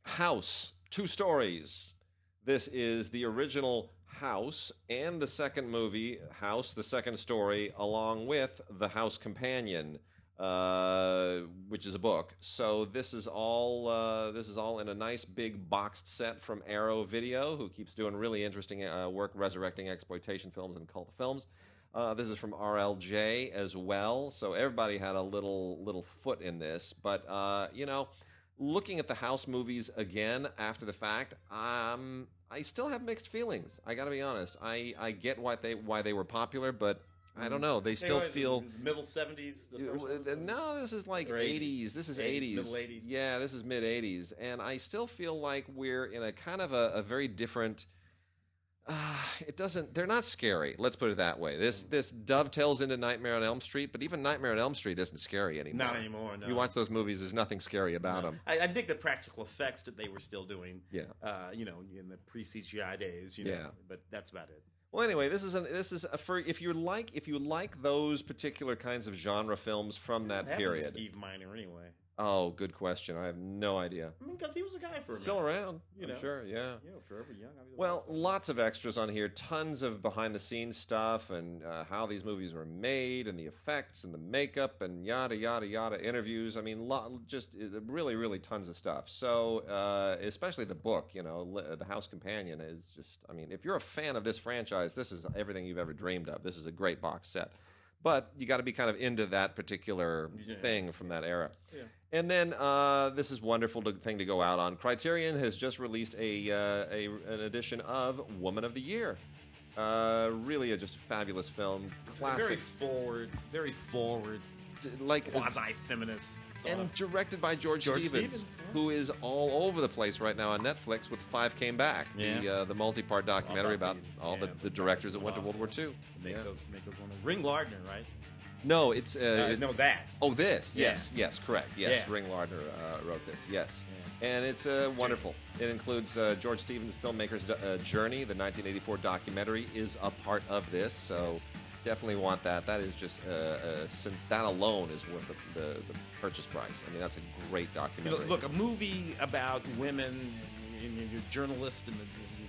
House, 2 stories. This is the original House and the second movie, House, the second story, along with The House Companion, which is a book. So this is all in a nice big boxed set from Arrow Video, who keeps doing really interesting work resurrecting exploitation films and cult films. This is from RLJ as well. So everybody had a little foot in this. But looking at the House movies again after the fact, I still have mixed feelings. I got to be honest. I get why they were popular, but I don't know. They still feel middle 70s. No, this is like 80s. This is 80s. Middle 80s. Yeah, this is mid 80s, and I still feel like we're in a kind of a very different. They're not scary. Let's put it that way. This dovetails into Nightmare on Elm Street, but even Nightmare on Elm Street isn't scary anymore. Not anymore. No. You watch those movies, there's nothing scary about them. I dig the practical effects that they were still doing. Yeah. In the pre-CGI days. Yeah. But that's about it. Well, anyway, this is for if you like those particular kinds of genre films from that period. Steve Miner, anyway. Oh, good question. I have no idea. I mean, because he was a guy for a minute. Still around, I'm sure. Yeah. Forever young. Well, lots of extras on here. Tons of behind-the-scenes stuff, and how these movies were made, and the effects, and the makeup, and yada yada yada. Interviews. I mean, just really, really tons of stuff. So, especially the book. The House Companion is just. I mean, if you're a fan of this franchise, this is everything you've ever dreamed of. This is a great box set. But you got to be kind of into that particular thing from that era. Yeah. And then this is wonderful thing to go out on. Criterion has just released an edition of Woman of the Year. Really just a fabulous film. Classic. Very forward. Like quasi-feminist. And directed by George Stevens, who is all over the place right now on Netflix with 5 Came Back, the multi-part documentary about all the directors that went to World War II. Make those one. Ring Lardner, right? No, it's no, that. Oh, this. Yeah. Yes, correct. Yes, Yeah. Ring Lardner wrote this. Yes, and it's wonderful. It includes George Stevens' filmmaker's journey. The 1984 documentary is a part of this, so definitely want that. That is just since that alone is worth the purchase price. I mean, that's a great documentary. Look, a movie about women and you're a journalist and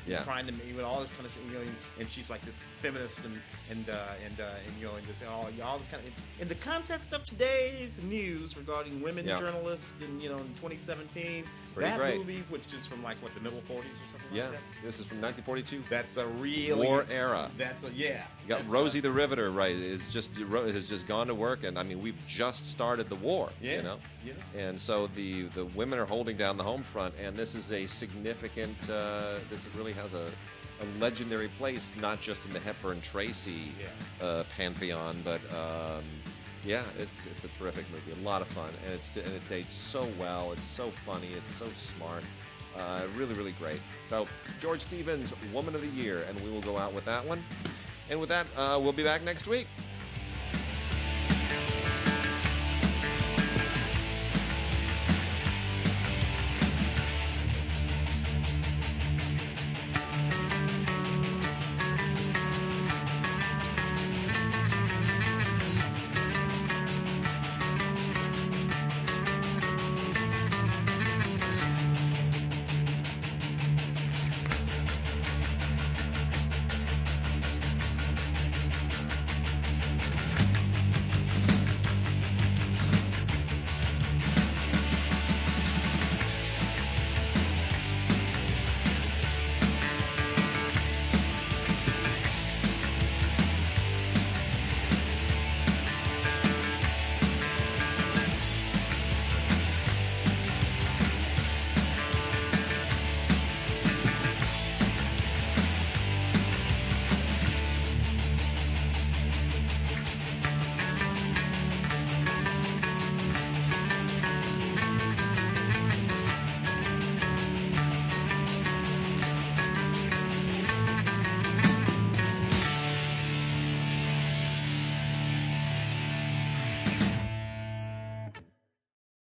you're trying to make all this kind of, and she's like this feminist and just all this kind of in the context of today's news regarding women journalists and in 2017. Pretty that great. movie, which is from like the middle 40s or something like that. This is from 1942. That's a really war era. That's a You got Rosie the Riveter, right? Has just gone to work, and I mean we've just started the war. And so the women are holding down the home front, and this is a significant. This really has a legendary place, not just in the Hepburn Tracy pantheon, but it's a terrific movie, a lot of fun, and it dates so well. It's so funny, it's so smart, really, really great. So George Stevens, Woman of the Year, and we will go out with that one. And with that, we'll be back next week.